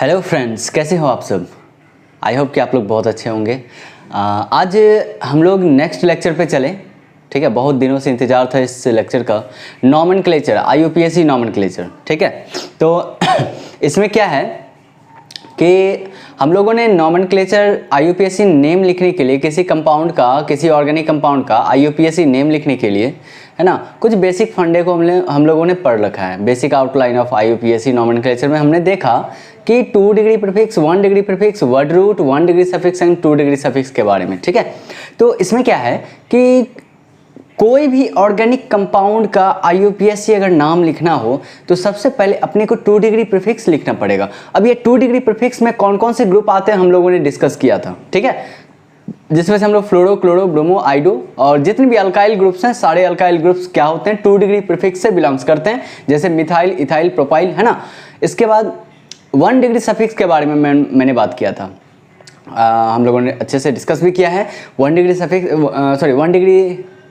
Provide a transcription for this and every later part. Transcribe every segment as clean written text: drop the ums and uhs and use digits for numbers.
Hello friends, कैसे हो आप सब। आई होप कि आप लोग बहुत अच्छे होंगे। आज हम लोग नेक्स्ट लेक्चर पे चले। ठीक है, बहुत दिनों से इंतज़ार था इस लेक्चर का। Nomenclature, IUPAC nomenclature. ठीक है, तो इसमें क्या है कि हम लोगों ने नॉमेनक्लेचर IUPAC नेम लिखने के लिए किसी कंपाउंड का, किसी ऑर्गेनिक कंपाउंड का IUPAC नेम लिखने के लिए, है ना, कुछ बेसिक फंडे को हम लोगों ने पढ़ रखा है। Basic outline of IUPAC nomenclature में हमने देखा कि 2 degree prefix, 1 degree prefix, word root, 1 degree suffix and 2 degree suffix के बारे में। ठीक है, तो इसमें क्या है कि कोई भी ऑर्गेनिक कंपाउंड का IUPAC अगर नाम लिखना हो तो सबसे पहले अपने को 2 डिग्री प्रीफिक्स लिखना पड़ेगा। अब ये 2 डिग्री प्रीफिक्स में कौन कौन से ग्रुप आते हैं हम लोगों ने डिस्कस किया था। ठीक है, जिसमें से हम लोग फ्लोरो, क्लोरो, ब्रोमो, आइडो और जितने भी अल्काइल ग्रुप्स हैं, सारे अल्काइल ग्रुप्स क्या होते हैं, 2 डिग्री प्रीफिक्स से बिलोंग्स करते हैं, जैसे मिथाइल, इथाइल, प्रोपाइल, है ना। इसके बाद 1 डिग्री सफिक्स के बारे में मैंने बात किया था। हम लोगों ने अच्छे से डिस्कस भी किया है। 1 डिग्री सफिक्स 1 डिग्री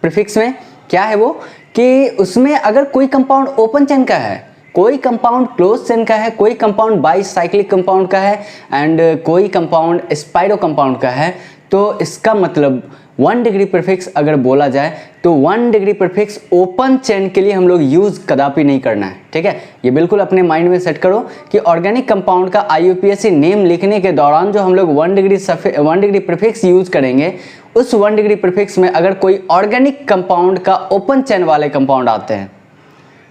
प्रीफिक्स में क्या है वो कि उसमें अगर कोई कंपाउंड ओपन चेन का है, कोई कंपाउंड क्लोज चेन का है, कोई कंपाउंड बाईसाइक्लिक कंपाउंड का है एंड कोई कंपाउंड स्पाइरो कंपाउंड का है, तो इसका मतलब 1 डिग्री प्रीफिक्स अगर बोला जाए तो 1 डिग्री प्रीफिक्स ओपन चेन के लिए हम लोग यूज़ कदापि नहीं करना है। ठीक है, ये बिल्कुल अपने माइंड में सेट करो कि ऑर्गेनिक कंपाउंड का IUPAC नेम लिखने के दौरान जो हम लोग 1 डिग्री प्रीफिक्स यूज़ करेंगे, उस 1 डिग्री प्रीफिक्स में अगर कोई ऑर्गेनिक कंपाउंड का ओपन चेन वाले कंपाउंड आते हैं,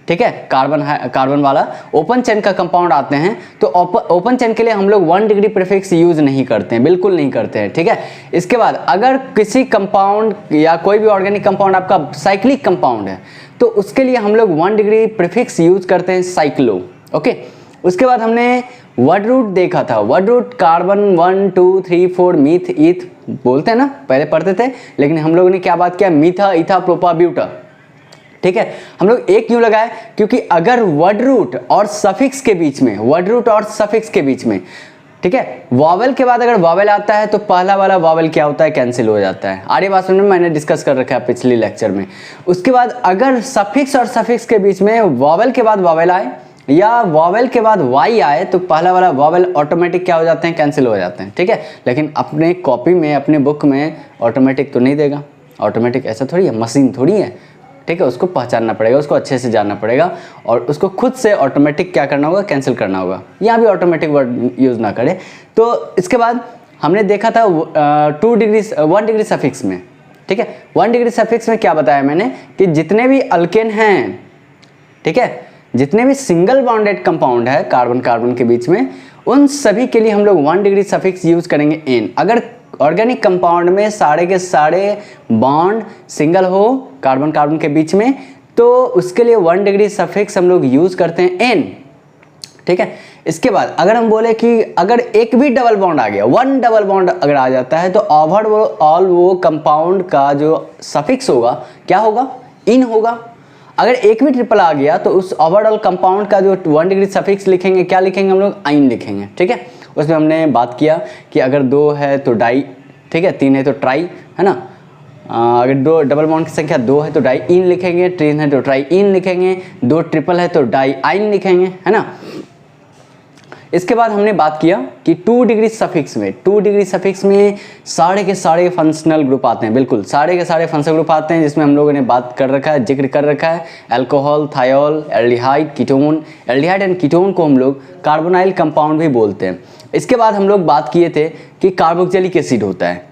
ठीक है, कार्बन वाला ओपन चेन का कंपाउंड आते हैं, तो ओपन चेन के लिए हम लोग 1 डिग्री प्रीफिक्स यूज नहीं करते हैं, बिल्कुल नहीं करते हैं। ठीक है, इसके बाद अगर किसी कंपाउंड या कोई भी ऑर्गेनिक कंपाउंड आपका साइक्लिक कंपाउंड है तो उसके लिए हम लोग 1 डिग्री प्रीफिक्स यूज करते हैं, साइक्लो। ओके, उसके बाद हमने वर्ड रूट देखा था। वर्ड रूट कार्बन 1 2 3 4 मीथ, ईथ बोलते हैं ना, पहले पढ़ते थे, लेकिन हम लोगों ने क्या बात किया, मीथा, इथा, प्रोपा, ब्यूटा। ठीक है, हम लोग एक क्यों लगाए, क्योंकि अगर वर्ड रूट और सफिक्स के बीच में, वर्ड रूट और सफिक्स के बीच में, ठीक है, वॉवेल के बाद अगर वॉवेल आता है तो पहला वाला वॉवेल क्या होता है, कैंसिल हो जाता है। आर्य बात में मैंने डिस्कस कर रखा है पिछली लेक्चर में। उसके बाद अगर सफिक्स और सफिक्स के बीच में वॉवेल के बाद वॉवेल आए या वॉवेल के बाद वाई आए तो पहला वाला वॉवेल ऑटोमेटिक क्या हो जाते हैं, कैंसिल हो जाते हैं। ठीक है, लेकिन अपने कॉपी में, अपने बुक में ऑटोमेटिक तो नहीं देगा। ऑटोमेटिक ऐसा थोड़ी है, मशीन थोड़ी है। ठीक है, उसको पहचानना पड़ेगा, उसको अच्छे से जानना पड़ेगा और उसको खुद से ऑटोमेटिक क्या करना होगा, कैंसिल करना होगा। यहाँ भी ऑटोमेटिक वर्ड यूज़ ना करें। तो इसके बाद हमने देखा था 1 डिग्री सफिक्स में। ठीक है, 1 डिग्री सफिक्स में क्या बताया मैंने कि जितने भी अल्केन हैं, ठीक है, जितने भी सिंगल बॉन्डेड कंपाउंड है कार्बन कार्बन के बीच में, उन सभी के लिए हम लोग 1 डिग्री सफिक्स यूज़ करेंगे एन। अगर ऑर्गेनिक कंपाउंड में सारे के सारे बॉन्ड सिंगल हो कार्बन कार्बन के बीच में, तो उसके लिए 1 डिग्री सफिक्स हम लोग यूज करते हैं एन। ठीक है, इसके बाद अगर हम बोले कि अगर एक भी डबल बॉन्ड आ गया, 1 डबल बॉन्ड अगर आ जाता है, तो ओवरऑल वो कंपाउंड का जो सफिक्स होगा क्या होगा, इन होगा। अगर एक भी ट्रिपल आ गया तो उस ओवरऑल कंपाउंड का जो 1 डिग्री सफिक्स लिखेंगे, क्या लिखेंगे हम लोग, आइन लिखेंगे। ठीक है, उसमें हमने बात किया कि अगर 2 है तो डाई, ठीक है, 3 है तो ट्राई, है ना। अगर 2 डबल बॉन्ड की संख्या 2 है तो डाई इन लिखेंगे, 3 है तो ट्राई इन लिखेंगे, 2 ट्रिपल है तो डाई आइन लिखेंगे, है ना। इसके बाद हमने बात किया कि 2 डिग्री सफिक्स में, 2 डिग्री सफिक्स में सारे के सारे फंक्शनल ग्रुप आते हैं, बिल्कुल सारे के सारे फंक्शनल ग्रुप आते हैं, जिसमें हम लोगों ने बात कर रखा है, जिक्र कर रखा है, alcohol, thiol, aldehyde, ketone. Aldehyde and ketone को हम लोग कार्बोनाइल कंपाउंड भी बोलते हैं। इसके बाद हम लोग बात किए थे कि कार्बोक्सिलिक एसिड होता है।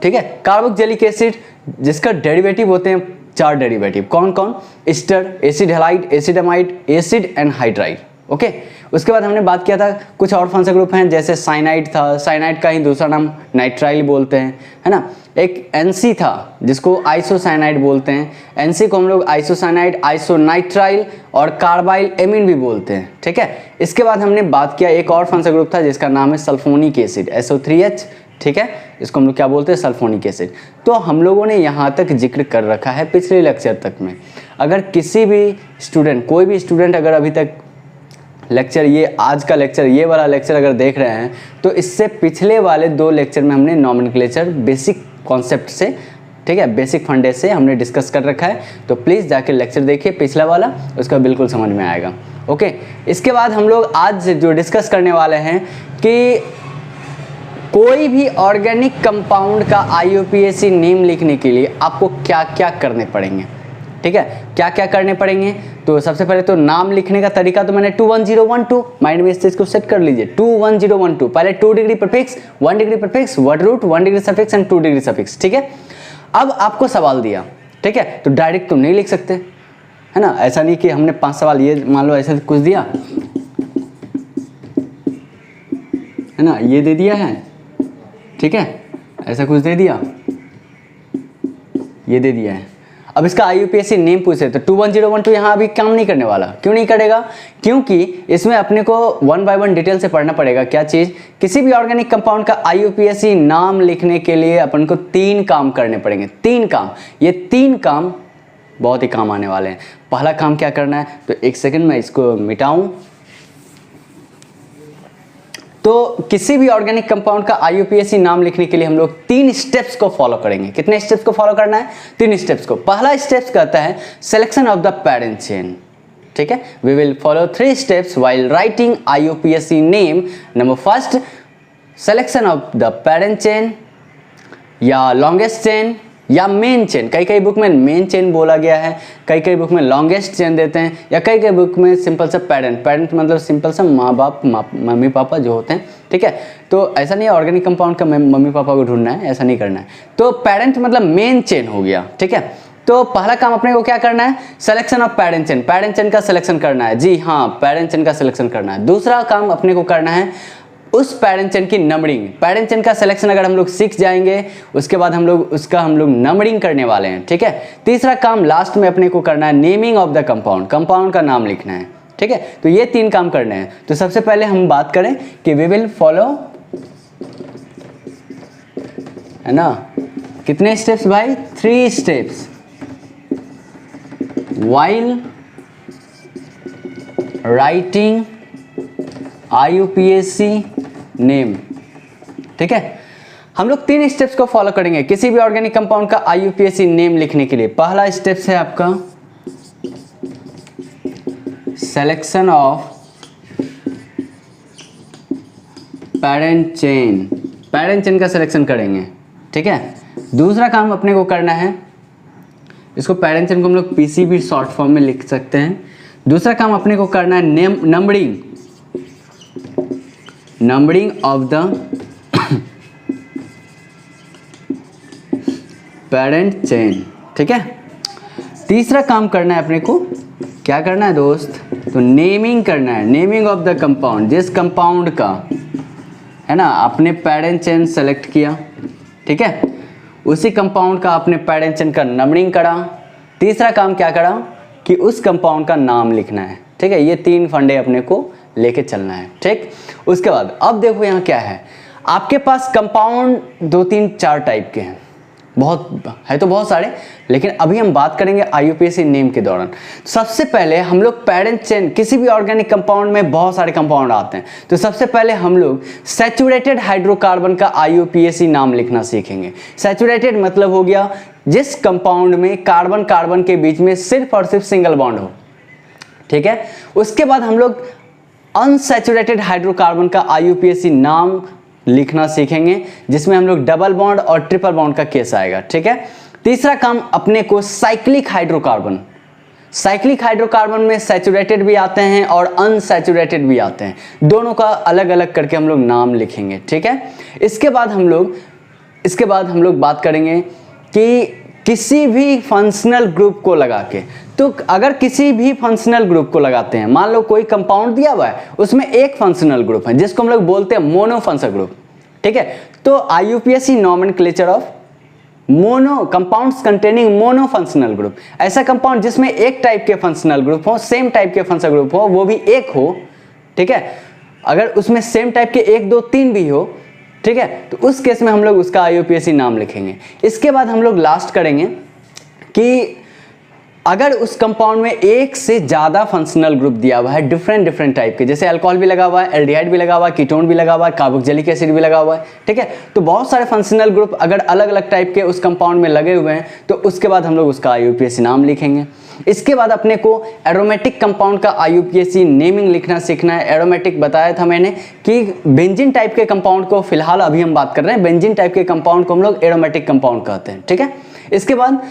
ठीक है, कार्बोक्सिलिक एसिड जिसका डेरिवेटिव होते हैं 4 डेरिवेटिव, कौन कौन, ester, acid halide, acid amide, acid and hydride. Okay, उसके बाद हमने बात किया था कुछ और फंक्शनल ग्रुप हैं, जैसे साइनाइड था, साइनाइड का ही दूसरा नाम नाइट्राइल बोलते हैं, है ना। एक एनसी था जिसको आइसोसाइनाइड बोलते हैं, एनसी को हम लोग आइसोसाइनाइड, आइसोनाइट्राइल और कार्बाइल एमीन भी बोलते हैं। ठीक है, इसके बाद हमने बात किया एक और फंक्शनल ग्रुप था जिसका नाम है सल्फोनिक एसिड, SO3H। ठीक है, इसको हम लोग क्या बोलते हैं, सल्फोनिक एसिड। तो हम लोगों ने यहाँ तक जिक्र कर रखा है पिछले लेक्चर तक में। अगर किसी भी स्टूडेंट, कोई भी स्टूडेंट अगर अभी तक लेक्चर, ये आज का लेक्चर, ये वाला लेक्चर अगर देख रहे हैं, तो इससे पिछले वाले 2 लेक्चर में हमने नॉमेनक्लेचर बेसिक कॉन्सेप्ट से ठीक है, बेसिक फंडे से हमने डिस्कस कर रखा है, तो प्लीज़ जाके लेक्चर देखिए पिछला वाला, उसका बिल्कुल समझ में आएगा। ओके, इसके बाद हम लोग आज जो डिस्कस करने वाले हैं कि कोई भी ऑर्गेनिक कंपाउंड का IUPAC नेम लिखने के लिए आपको क्या क्या करने पड़ेंगे, ठीक है, क्या क्या करने पड़ेंगे। तो सबसे पहले तो नाम लिखने का तरीका तो मैंने 21012 माइंड में इस चीज को सेट कर लीजिए। 21012 पहले 2 degree prefix, 1 degree prefix, word root, 1 degree suffix and 2 degree suffix, ठीक है। अब आपको सवाल दिया, ठीक है, तो डायरेक्ट तुम नहीं लिख सकते, है ना, ऐसा नहीं कि हमने 5 सवाल ये मान लो ऐसे कुछ दिया है ना, ये दे दिया है, ठीक है, ऐसा कुछ दे दिया, ये दे दिया है। अब इसका IUPAC नेम पूछे तो 21012 यहाँ अभी काम नहीं करने वाला। क्यों नहीं करेगा? क्योंकि इसमें अपने को 1 बाय 1 डिटेल से पढ़ना पड़ेगा। क्या चीज़? किसी भी ऑर्गेनिक कंपाउंड का IUPAC नाम लिखने के लिए अपन को 3 काम करने पड़ेंगे। 3 काम, ये 3 काम बहुत ही काम आने वाले हैं। पहला काम क्या करना है, तो एक सेकेंड में इसको मिटाऊं। तो किसी भी ऑर्गेनिक कंपाउंड का IUPAC नाम लिखने के लिए हम लोग 3 स्टेप्स को फॉलो करेंगे। कितने स्टेप्स को फॉलो करना है? 3 स्टेप्स को। पहला स्टेप्स कहता है selection of the parent chain, ठीक है। We will follow 3 steps while writing IUPAC name. Number first, selection of the parent chain या लॉन्गेस्ट चेन या मेन चेन। कई कई बुक में मेन चेन बोला गया है, कई बुक में लॉन्गेस्ट चेन देते हैं, या कई बुक में सिंपल सा पेरेंट मतलब सिंपल सा माँ बाप मम्मी पापा जो होते हैं, ठीक है। तो ऐसा नहीं है ऑर्गेनिक कंपाउंड का मम्मी पापा को ढूंढना है, ऐसा नहीं करना है। तो पेरेंट मतलब मेन चेन हो गया, ठीक है। तो पहला काम अपने को क्या करना है, selection of parent chain, parent chain का सिलेक्शन करना है। जी हाँ, पैरेंट चेन का सिलेक्शन करना है। दूसरा काम अपने को करना है उस पैरेंट चेन की नंबरिंग। पैरेंट चेन का सिलेक्शन अगर हम लोग सीख जाएंगे, उसके बाद हम लोग नंबरिंग करने वाले हैं, ठीक है। तीसरा काम लास्ट में अपने को करना है naming of the compound, compound का नाम लिखना है, ठीक है। तो ये 3 काम करने हैं। तो सबसे पहले हम बात करें कि वी विल फॉलो, है ना, कितने स्टेप्स भाई? 3 steps while writing IUPAC name, ठीक है। हम लोग 3 स्टेप्स को फॉलो करेंगे किसी भी ऑर्गेनिक कंपाउंड का IUPAC नेम लिखने के लिए। पहला स्टेप्स है आपका selection of parent chain, parent chain का सिलेक्शन करेंगे, ठीक है। दूसरा काम अपने को करना है, इसको पैरेंट चेन को हम लोग PCB शॉर्ट फॉर्म में लिख सकते हैं। दूसरा काम अपने को करना है numbering of the parent chain, ठीक है। तीसरा काम करना है अपने को, क्या करना है दोस्त, तो नेमिंग करना है, नेमिंग ऑफ द कंपाउंड। जिस कंपाउंड का, है ना, आपने पैरेंट चेन सेलेक्ट किया, ठीक है, उसी कंपाउंड का आपने पैरेंट चेन का नंबरिंग करा। तीसरा काम क्या करा कि उस कंपाउंड का नाम लिखना है, ठीक है। ये 3 फंडे अपने को लेके चलना है, ठीक। उसके बाद अब देखो यहाँ क्या है, आपके पास कंपाउंड 2 3 4 टाइप के हैं, बहुत है तो बहुत सारे, लेकिन अभी हम बात करेंगे IUPAC नेम के दौरान। सबसे पहले हम लोग पैरेंट चेन, किसी भी ऑर्गेनिक कंपाउंड में बहुत सारे कंपाउंड आते हैं, तो सबसे पहले हम लोग सैचुरेटेड हाइड्रोकार्बन का IUPAC नाम लिखना सीखेंगे। सैचुरेटेड मतलब हो गया जिस कंपाउंड में कार्बन कार्बन के बीच में सिर्फ और सिर्फ सिंगल बॉन्ड हो, ठीक है। उसके बाद हम लोग अनसैचुरेटेड हाइड्रोकार्बन का IUPAC नाम लिखना सीखेंगे, जिसमें हम लोग डबल बॉन्ड और ट्रिपल बॉन्ड का केस आएगा, ठीक है। तीसरा काम अपने को साइक्लिक हाइड्रोकार्बन, साइक्लिक हाइड्रोकार्बन में सैचुरेटेड भी आते हैं और अनसैचुरेटेड भी आते हैं, दोनों का अलग अलग करके हम लोग नाम लिखेंगे, ठीक है। इसके बाद हम लोग बात करेंगे कि किसी भी फंक्शनल ग्रुप को लगा के, तो अगर किसी भी फंक्शनल ग्रुप को लगाते हैं, मान लो कोई कंपाउंड दिया हुआ है, उसमें एक फंक्शनल ग्रुप है जिसको हम लोग बोलते हैं मोनो फंक्शनल ग्रुप, ठीक है। तो IUPAC nomenclature of mono compounds containing mono functional group, ऐसा कंपाउंड जिसमें एक टाइप के फंक्शनल ग्रुप हो, सेम टाइप के फंक्शनल ग्रुप हो, वो भी एक हो, ठीक है। अगर उसमें सेम टाइप के 1 2 3 भी हो, ठीक है, तो उस केस में हम लोग उसका IUPAC नाम लिखेंगे। इसके बाद हम लोग लास्ट करेंगे कि अगर उस कंपाउंड में एक से ज़्यादा फंक्शनल ग्रुप दिया हुआ है डिफरेंट टाइप के, जैसे अल्कोहल भी लगा हुआ है, एल्डिहाइड भी लगा हुआ है, कीटोन भी लगा हुआ है, कार्बोक्सिलिक एसिड भी लगा हुआ है, ठीक है, तो बहुत सारे फंक्शनल ग्रुप अगर अलग अलग टाइप के उस कंपाउंड में लगे हुए हैं तो उसके बाद हम लोग उसका IUPAC नाम लिखेंगे। इसके बाद अपने को एरोमेटिक कंपाउंड का IUPAC नेमिंग लिखना सीखना है। एरोमेटिक बताया था मैंने कि बेंजीन टाइप के कंपाउंड को, फिलहाल अभी हम बात कर रहे हैं बेंजीन टाइप के कंपाउंड को हम लोग एरोमेटिक कंपाउंड कहते हैं, ठीक है। इसके बाद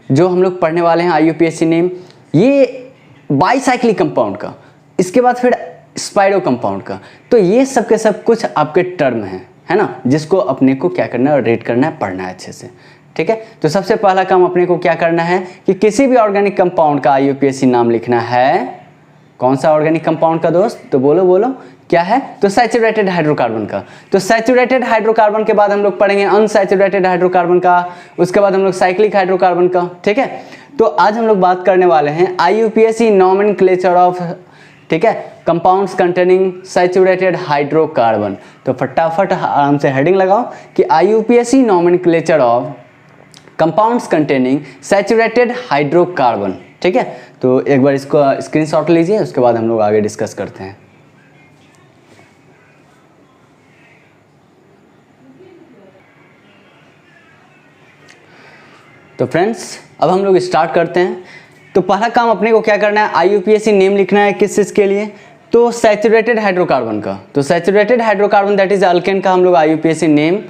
जो हम लोग पढ़ने वाले हैं IUPAC नेम, ये बाईसाइक्लिक कंपाउंड का, इसके बाद फिर स्पाइरो कंपाउंड का। तो ये सब के सब कुछ आपके टर्म हैं, है ना, जिसको अपने को क्या करना है, रेड करना है, पढ़ना है अच्छे से, ठीक है। तो सबसे पहला काम अपने को क्या करना है कि किसी भी ऑर्गेनिक कंपाउंड का IUPAC नाम लिखना है। कौन सा ऑर्गेनिक कंपाउंड का दोस्त, तो बोलो बोलो क्या है, तो सैचुरेटेड हाइड्रोकार्बन का। तो सैचुरेटेड हाइड्रोकार्बन के बाद हम लोग पढ़ेंगे अनसैचुरेटेड हाइड्रोकार्बन का, उसके बाद हम लोग साइक्लिक हाइड्रोकार्बन का, ठीक है। तो आज हम लोग बात करने वाले हैं IUPAC नॉमेनक्लेचर ऑफ, ठीक है, कंपाउंड्स कंटेनिंग सैचुरेटेड हाइड्रोकार्बन। तो फटाफट आराम से हेडिंग लगाओ कि IUPAC nomenclature of compounds containing saturated hydrocarbon, ठीक है। तो एक बार इसको स्क्रीनशॉट लीजिए, उसके बाद हम लोग आगे डिस्कस करते हैं। तो फ्रेंड्स अब हम लोग स्टार्ट करते हैं। तो पहला काम अपने को क्या करना है, IUPAC नेम लिखना है। किस चीज़ के लिए, तो सैचुरेटेड हाइड्रोकार्बन का। तो saturated hydrocarbon that is alkane का हम लोग IUPAC नेम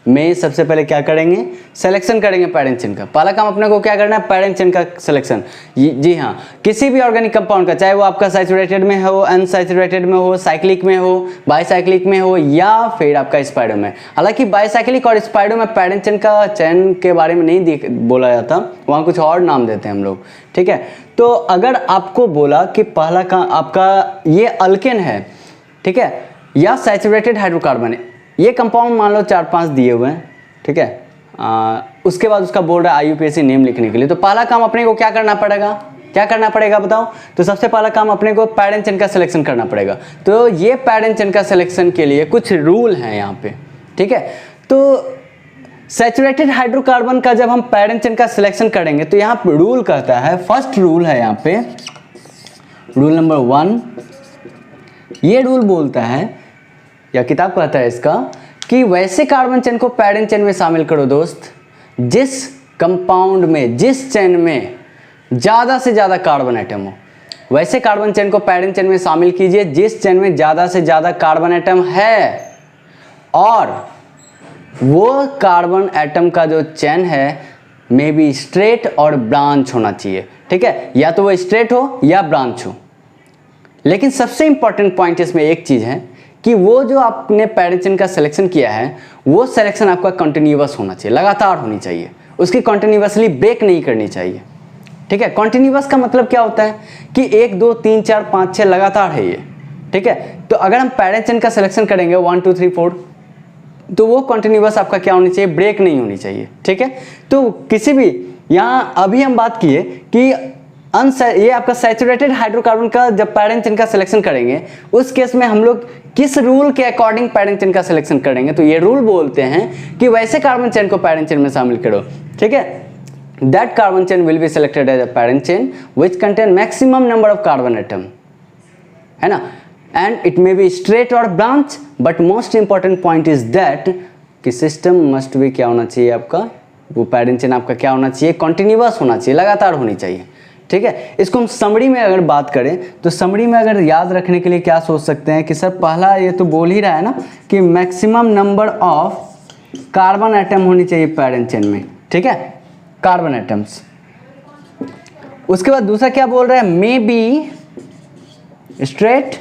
में सबसे पहले क्या करेंगे, सिलेक्शन करेंगे पैरेंट चेन का। पहला काम अपने को क्या करना है, पैरेंट चेन का सिलेक्शन। जी हाँ, किसी भी ऑर्गेनिक कंपाउंड का, चाहे वो आपका सैचुरेटेड में हो, अनसैचुरेटेड में हो, साइक्लिक में हो, बाईसाइक्लिक में हो, या फिर आपका स्पाइडो में। हालांकि बाईसाइक्लिक और स्पाइडो में पैरेंट चेन का चयन के बारे में नहीं बोला जाता, वहाँ कुछ और नाम देते हैं हम लोग, ठीक है। तो अगर आपको बोला कि पहला काम आपका ये अल्केन है, ठीक है, या सैचुरेटेड हाइड्रोकार्बन है, ये कंपाउंड मान लो 4-5 दिए हुए हैं, ठीक है। उसके बाद उसका बोल रहा है IUPAC नेम लिखने के लिए। तो पहला काम अपने को क्या करना पड़ेगा, क्या करना पड़ेगा बताओ। तो सबसे पहला काम अपने को पैरेंट चेन का सिलेक्शन करना पड़ेगा। तो ये पैरेंट चेन का सिलेक्शन के लिए कुछ रूल हैं यहाँ पे, ठीक है। तो सैचुरेटेड हाइड्रोकार्बन का जब हम पैरेंट चेन का सिलेक्शन करेंगे तो यहाँ रूल कहता है, फर्स्ट रूल है यहाँ पे, रूल नंबर 1, ये रूल बोलता है या किताब कहता है इसका कि वैसे कार्बन चेन को पैरेंट चेन में शामिल करो दोस्त जिस कंपाउंड में, जिस चेन में ज़्यादा से ज़्यादा कार्बन एटम हो। वैसे कार्बन चेन को पैरेंट चेन में शामिल कीजिए जिस चेन में ज़्यादा से ज़्यादा कार्बन एटम है, और वो कार्बन एटम का जो चेन है मे बी स्ट्रेट और ब्रांच होना चाहिए, ठीक है। या तो वो स्ट्रेट हो या ब्रांच हो। लेकिन सबसे इंपॉर्टेंट पॉइंट इसमें एक चीज़ है कि वो जो आपने पैरेंट चेन का सिलेक्शन किया है वो सिलेक्शन आपका कंटिन्यूअस होना चाहिए, लगातार होनी चाहिए, उसकी कंटिन्यूअसली ब्रेक नहीं करनी चाहिए, ठीक है। कंटिन्यूअस का मतलब क्या होता है कि 1 2 3 4 5 6 लगातार है ये, ठीक है। तो अगर हम पैरेंट चेन का सिलेक्शन करेंगे 1 2 3 4, तो वो कंटिन्यूअस आपका क्या होनी चाहिए, ब्रेक नहीं होनी चाहिए, ठीक है। तो किसी भी, यहाँ अभी हम बात किए कि ये आपका सैचुरेटेड हाइड्रोकार्बन का जब पैरेंट चेन का सिलेक्शन करेंगे उस केस में हम लोग किस रूल के अकॉर्डिंग पैरेंट चेन का सिलेक्शन करेंगे, तो ये रूल बोलते हैं कि वैसे कार्बन चेन को पैरेंट चेन में शामिल करो, ठीक है। That carbon chain will be selected as a parent chain which contain maximum number of carbon atom, है ना, and it may be straight और branch, but most important point is that कि system must be क्या होना चाहिए आपका, वो parent chain आपका क्या होना चाहिए, कंटिन्यूअस होना चाहिए, लगातार होनी चाहिए, ठीक है। इसको हम समरी में अगर बात करें तो समरी में अगर याद रखने के लिए क्या सोच सकते हैं कि सर पहला ये तो बोल ही रहा है ना कि maximum number of carbon atom होनी चाहिए पैरेंट चेन में, ठीक है, कार्बन एटम्स। उसके बाद दूसरा क्या बोल रहा है, मे बी स्ट्रेट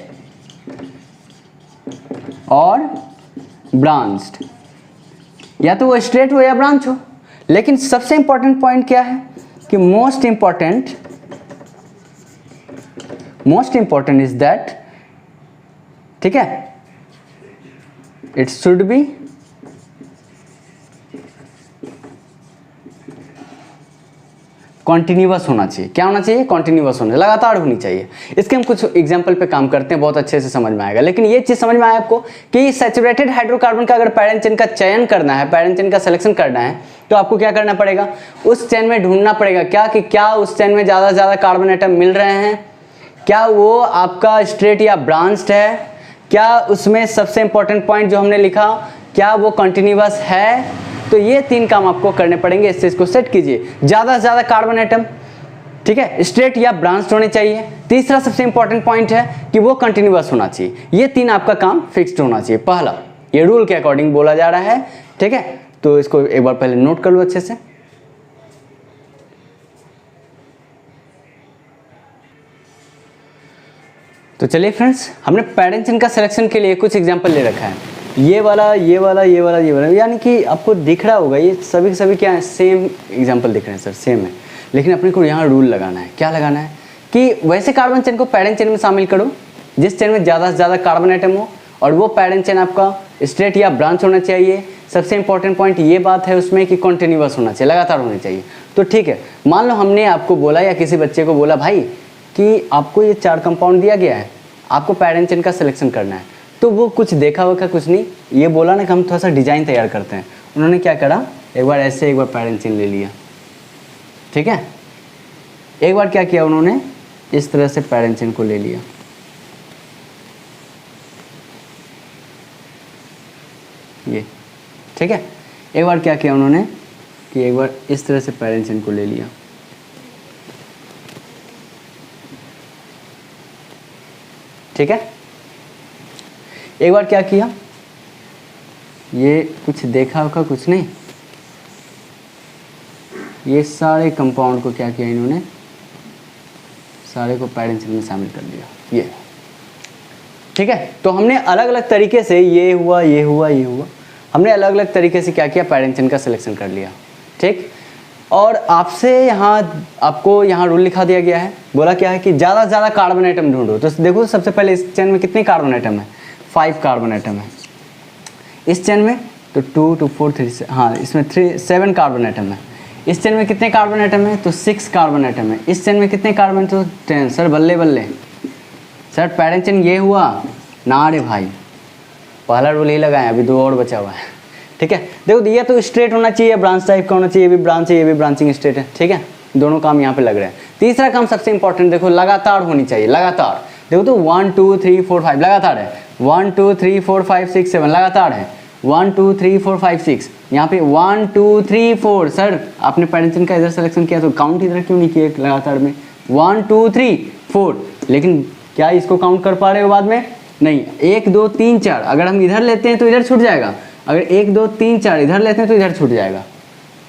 और ब्रांच्ड, या तो वो स्ट्रेट हो या ब्रांच हो। लेकिन सबसे इंपॉर्टेंट पॉइंट क्या है कि मोस्ट इंपॉर्टेंट इज दैट, ठीक है, इट शुड बी कॉन्टिन्यूअस होना चाहिए। क्या होना चाहिए? कॉन्टिन्यूअस होना, लगातार होनी चाहिए। इसके हम कुछ एग्जांपल पे काम करते हैं, बहुत अच्छे से समझ में आएगा। लेकिन ये चीज़ समझ में आया आपको कि सैचुरेटेड हाइड्रोकार्बन का अगर पैरेंट चेन का चयन करना है, पैरेंट चेन का सिलेक्शन करना है, तो आपको क्या करना पड़ेगा? उस चेन में ढूंढना पड़ेगा क्या कि क्या उस चेन में ज़्यादा से ज़्यादा कार्बन एटम मिल रहे हैं, क्या वो आपका स्ट्रेट या ब्रांच्ड है, क्या उसमें सबसे इंपॉर्टेंट पॉइंट जो हमने लिखा, क्या वो कंटिन्यूअस है। तो ये 3 काम आपको करने पड़ेंगे। इस चीज़ को सेट कीजिए, ज़्यादा से ज़्यादा कार्बन एटम, ठीक है, स्ट्रेट या ब्रांच्ड होने चाहिए। तीसरा सबसे इंपॉर्टेंट पॉइंट है कि वो कंटिन्यूअस होना चाहिए। ये 3 आपका काम फिक्स्ड होना चाहिए। पहला, ये रूल के अकॉर्डिंग बोला जा रहा है, ठीक है। तो इसको एक बार पहले नोट कर लो अच्छे से। तो चलिए फ्रेंड्स, हमने पैरेंट चेन का सिलेक्शन के लिए कुछ एग्जांपल ले रखा है। ये वाला, ये वाला, ये वाला, ये वाला, यानी कि आपको दिख रहा होगा ये सभी के सभी क्या है, सेम एग्जांपल दिख रहे हैं सर, सेम है। लेकिन अपने को यहाँ रूल लगाना है। क्या लगाना है कि वैसे कार्बन चेन को पैरेंट चेन में शामिल करो जिस चेन में ज़्यादा से ज़्यादा कार्बन आइटम हो, और वो पैरेंट चेन आपका स्ट्रेट या ब्रांच होना चाहिए। सबसे इंपॉर्टेंट पॉइंट ये बात है उसमें कि कॉन्टिन्यूअस होना चाहिए, लगातार होना चाहिए। तो ठीक है, मान लो हमने आपको बोला या किसी बच्चे को बोला भाई कि आपको ये 4 कंपाउंड दिया गया है, आपको पैरेंट चेन का सिलेक्शन करना है। तो वो कुछ देखा होगा, कुछ नहीं, ये बोला ना कि हम थोड़ा सा डिजाइन तैयार करते हैं। उन्होंने क्या करा, एक बार ऐसे, एक बार पैरेंट चेन ले लिया, ठीक है। एक बार क्या किया उन्होंने, इस तरह से पैरेंट चेन को ले लिया, ये, ठीक है। एक बार क्या किया उन्होंने कि एक बार इस तरह से पैरेंट चेन को ले लिया, ठीक है। एक बार क्या किया, ये कुछ देखा होगा, कुछ नहीं, ये सारे कंपाउंड को क्या किया इन्होंने, सारे को पैरेंट चेन में शामिल कर लिया, ये, ठीक है। तो हमने अलग अलग तरीके से, ये हुआ, ये हुआ, ये हुआ, हमने अलग अलग तरीके से क्या किया, पैरेंट चेन का सिलेक्शन कर लिया, ठीक। और आपसे यहाँ, आपको यहाँ रूल लिखा दिया गया है, बोला क्या है कि ज़्यादा से ज़्यादा कार्बन आइटम ढूंढो। तो देखो सबसे पहले इस चेन में कितने कार्बन आइटम है, 5 कार्बन आइटम है। इस चेन में तो 2 2 4 3, हाँ इसमें 7 कार्बन आइटम है। इस चेन में कितने कार्बन आइटम है, तो 6 कार्बन आइटम है। इस चेन में कितने कार्बन, तो 10। सर बल्ले बल्ले सर, पैरेंट चेन ये हुआ ना रे भाई, पहला रूल ही लगाए, अभी 2 और बचा हुआ है, ठीक है। देखो ये तो स्ट्रेट होना चाहिए, ब्रांच टाइप का होना चाहिए, ये भी ब्रांच है, ये भी ब्रांचिंग स्ट्रेट है, ठीक है। दोनों काम यहाँ पे लग रहे हैं। तीसरा काम सबसे इंपॉर्टेंट, देखो लगातार होनी चाहिए, लगातार। देखो तो 1 2 3 4 5 लगातार है, 1 2 3 4 5 6 7 लगातार है, 1 2 3 4 5 6, यहाँ पे 1 2 3 4। सर आपने पैरेंट चेन का इधर सिलेक्शन किया तो काउंट इधर क्यों नहीं किए लगातार में, 1 2 3 4। लेकिन क्या इसको काउंट कर पा रहे हो बाद में, नहीं। 1 2 3 4, अगर हम इधर लेते हैं तो इधर छूट जाएगा, अगर 1 2 3 4 इधर लेते हैं तो इधर छूट जाएगा,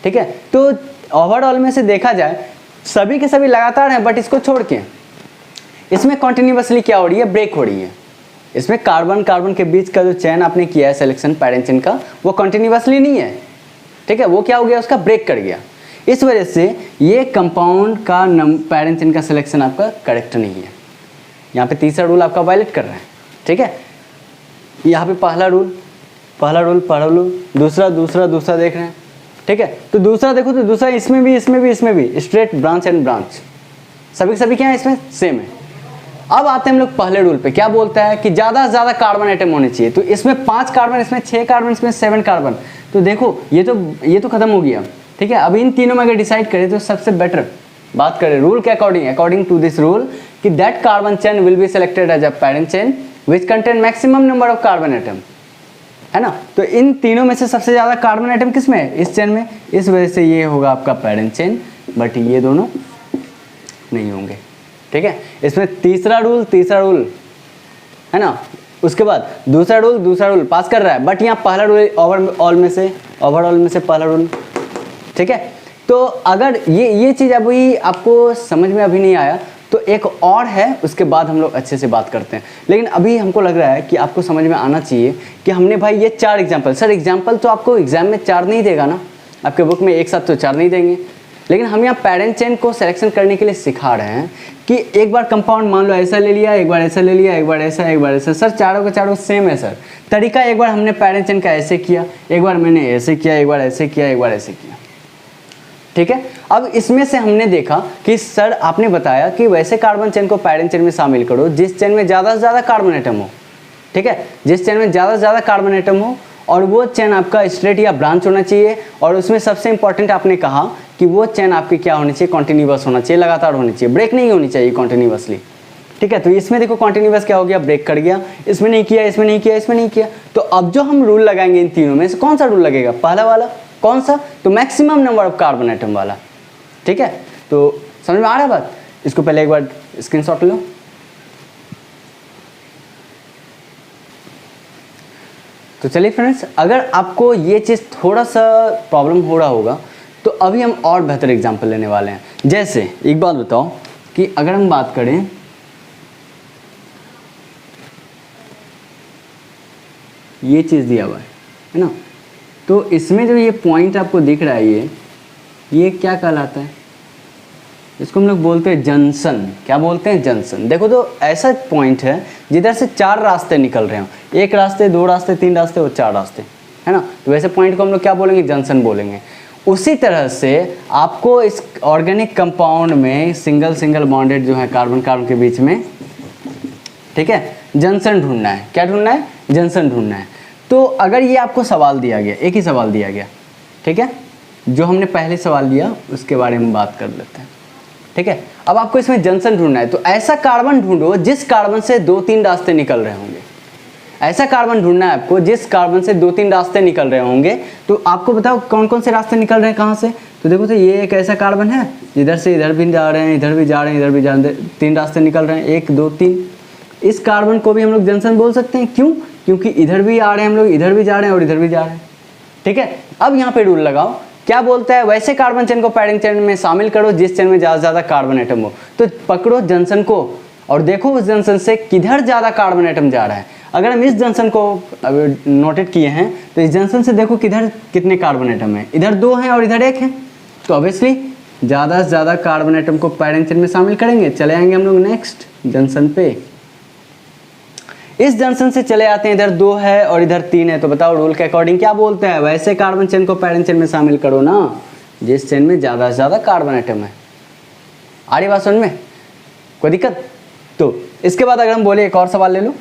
ठीक है। तो ओवरऑल में से देखा जाए सभी के सभी लगातार हैं, बट इसको छोड़ के इसमें कॉन्टिन्यूसली क्या हो रही है, ब्रेक हो रही है। इसमें कार्बन कार्बन के बीच का जो चेन आपने किया है सिलेक्शन पैरेंट चेन का, वो कॉन्टिन्यूसली नहीं है, ठीक है। वो क्या हो गया, उसका ब्रेक कर गया। इस वजह से ये कंपाउंड का पैरेंट चेन का सिलेक्शन आपका करेक्ट नहीं है। यहाँ पे तीसरा रूल आपका वायलेट कर रहा है, ठीक है। यहाँ पे पहला रूल, पहला रूल, पहला रूल, दूसरा दूसरा दूसरा देख रहे हैं, ठीक है। तो दूसरा देखो तो दूसरा इसमें भी, इसमें भी, इसमें भी स्ट्रेट ब्रांच एंड ब्रांच, सभी सभी क्या है इसमें सेम है। अब आते हैं हम लोग पहले रूल पे, क्या बोलता है कि ज़्यादा से ज़्यादा कार्बन आइटम होने चाहिए। तो इसमें 5 कार्बन, इसमें 6 कार्बन, इसमें 7 कार्बन। तो देखो ये तो खत्म हो गया, ठीक है। अब इन तीनों में अगर डिसाइड करें तो सबसे बेटर बात करें रूल के according, according to this rule कि that carbon chain will be selected as a parent chain which contain maximum number of carbon atom, है ना। तो इन तीनों में से सबसे ज़्यादा कार्बन आइटम किस में है, इस चेन में। इस वजह से ये होगा आपका पैरेंट चेन, बट ये दोनों नहीं होंगे, ठीक है। इसमें तीसरा रूल है ना, उसके बाद दूसरा रूल पास कर रहा है, बट यहाँ पहला रूल ओवरऑल में से पहला रूल, ठीक है। तो अगर ये चीज़ अभी आपको समझ में अभी नहीं आया तो एक और है, उसके बाद हम लोग अच्छे से बात करते हैं। लेकिन अभी हमको लग रहा है कि आपको समझ में आना चाहिए कि हमने भाई ये 4 एग्जाम्पल, सर एग्जाम्पल तो आपको एग्जाम में 4 नहीं देगा ना, आपके बुक में एक साथ तो 4 नहीं देंगे। लेकिन हम यहाँ पैरेंट चेन को सिलेक्शन करने के लिए सिखा रहे हैं कि एक बार कंपाउंड मान लो ऐसा ले लिया, एक बार ऐसा ले लिया, एक बार ऐसा, एक बार ऐसा। सर चारों का चारों सेम है सर, तरीका एक बार हमने पैरेंट चेन का ऐसे किया, एक बार मैंने ऐसे किया, एक बार ऐसे किया, एक बार ऐसे किया, ठीक है। अब इसमें से हमने देखा कि सर आपने बताया कि वैसे कार्बन चेन को पैरेंट चेन में शामिल करो जिस चेन में ज़्यादा से ज़्यादा कार्बन एटम हो, ठीक है, जिस चेन में ज़्यादा से ज़्यादा कार्बन एटम हो, और वो चेन आपका स्ट्रेट या ब्रांच होना चाहिए, और उसमें सबसे इंपॉर्टेंट आपने कहा कि वो चेन आपकी क्या होनी चाहिए, कॉन्टिन्यूअस होना चाहिए, लगातार होनी चाहिए, ब्रेक नहीं होनी चाहिए कॉन्टिन्यूअसली, ठीक है। तो इसमें देखो कॉन्टिन्यूअस क्या हो गया, ब्रेक कर गया, इसमें नहीं किया, इसमें नहीं किया, इसमें नहीं किया। तो अब जो हम रूल लगाएंगे इन तीनों में से कौन सा रूल लगेगा, पहला वाला, कौन सा, तो maximum number of carbon atom वाला, ठीक है। तो समझ में आ रहा है बात, इसको पहले एक बार स्क्रीनशॉट लो। तो चलिए फ्रेंड्स, अगर आपको ये चीज़ थोड़ा सा प्रॉब्लम हो रहा होगा तो अभी हम और बेहतर एग्जांपल लेने वाले हैं। जैसे एक बात बताओ कि अगर हम बात करें ये चीज़ दिया हुआ है ना, तो इसमें जो ये पॉइंट आपको दिख रहा है ये क्या कहलाता है, इसको हम लोग बोलते हैं जंक्शन। क्या बोलते हैं, जंक्शन। देखो तो ऐसा पॉइंट है जिधर से 4 रास्ते निकल रहे हो, एक रास्ते, 2 रास्ते, 3 रास्ते और 4 रास्ते, है ना। तो वैसे पॉइंट को हम लोग क्या बोलेंगे, जंक्शन बोलेंगे। उसी तरह से आपको इस ऑर्गेनिक कंपाउंड में सिंगल सिंगल बॉन्डेड जो है कार्बन कार्बन के बीच में, ठीक है, जंक्शन ढूंढना है। क्या ढूंढना है, जंक्शन ढूंढना है। तो अगर ये आपको सवाल दिया गया, एक ही सवाल दिया गया, ठीक है, जो हमने पहले सवाल लिया उसके बारे में बात कर लेते हैं, ठीक है। अब आपको इसमें जंक्शन ढूंढना है, तो ऐसा कार्बन ढूंढो जिस कार्बन से 2-3 रास्ते निकल रहे होंगे। ऐसा कार्बन ढूंढना है आपको जिस कार्बन से 2-3 रास्ते निकल रहे होंगे। तो आपको बताओ कौन कौन से रास्ते निकल रहे हैं, कहाँ से। तो देखो तो ये एक ऐसा कार्बन है इधर से इधर भी जा रहे हैं, इधर भी जा रहे हैं, इधर भी जा रहे हैं, 3 रास्ते निकल रहे हैं, 1 2 3। इस कार्बन को भी हम लोग जंक्शन बोल सकते हैं। क्यों, क्योंकि इधर भी आ रहे हैं हम लोग, इधर भी जा रहे हैं और इधर भी जा रहे हैं, ठीक है। अब यहाँ पे रूल लगाओ, क्या बोलता है, वैसे कार्बन चेन को पैरेंट चेन में शामिल करो जिस चेन में ज़्यादा से ज़्यादा कार्बन एटम हो। तो पकड़ो जंक्शन को और देखो उस जंक्शन से किधर ज़्यादा कार्बन एटम जा रहा है। अगर हम इस जंक्शन को नोटेट किए हैं तो इस जंक्शन से देखो किधर कितने कार्बन एटम है, इधर 2 हैं और इधर 1 है। तो ऑब्वियसली ज़्यादा से ज़्यादा कार्बन एटम को पैरेंट चेन में शामिल करेंगे। चले आएंगे हम लोग नेक्स्ट जंक्शन पे। इस जंक्शन से चले आते हैं, इधर 2 है और इधर 3 है। तो बताओ रूल के अकॉर्डिंग क्या बोलते हैं, वैसे कार्बन चेन को पैरेंट चेन में शामिल करो ना जिस चेन में ज़्यादा से ज़्यादा कार्बन एटम है। आ रही बात समझ में, कोई दिक्कत। तो इसके बाद अगर हम बोले एक और सवाल ले लो,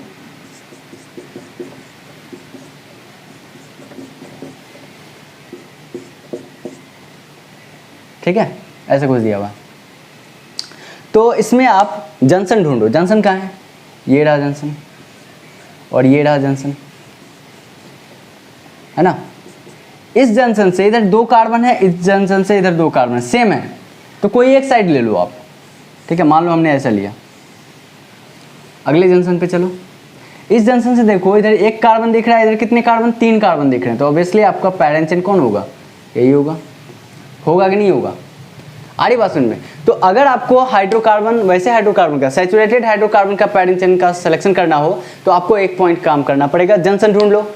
ठीक है, ऐसा कुछ दिया हुआ। तो इसमें आप जंक्शन ढूंढो। जंक्शन कहाँ है, ये रहा जंक्शन और ये रहा जंक्शन, है ना। इस जंक्शन से इधर 2 कार्बन है, इस जंक्शन से इधर 2 कार्बन है, सेम है। तो कोई एक साइड ले लो आप, ठीक है। मान लो हमने ऐसा लिया। अगले जंक्शन पे चलो। इस जंक्शन से देखो इधर 1 कार्बन दिख रहा है, इधर कितने कार्बन, 3 कार्बन दिख रहे हैं। तो ऑब्वियसली आपका पैरेंट चेन कौन होगा, यही होगा। होगा कि नहीं होगा, आ रही बात समझ में। तो अगर आपको हाइड्रोकार्बन, वैसे हाइड्रोकार्बन का, सैचुरेटेड हाइड्रोकार्बन का पैरेंट चेन का सिलेक्शन करना हो तो आपको एक पॉइंट काम करना पड़ेगा, जंक्शन ढूंढ लो।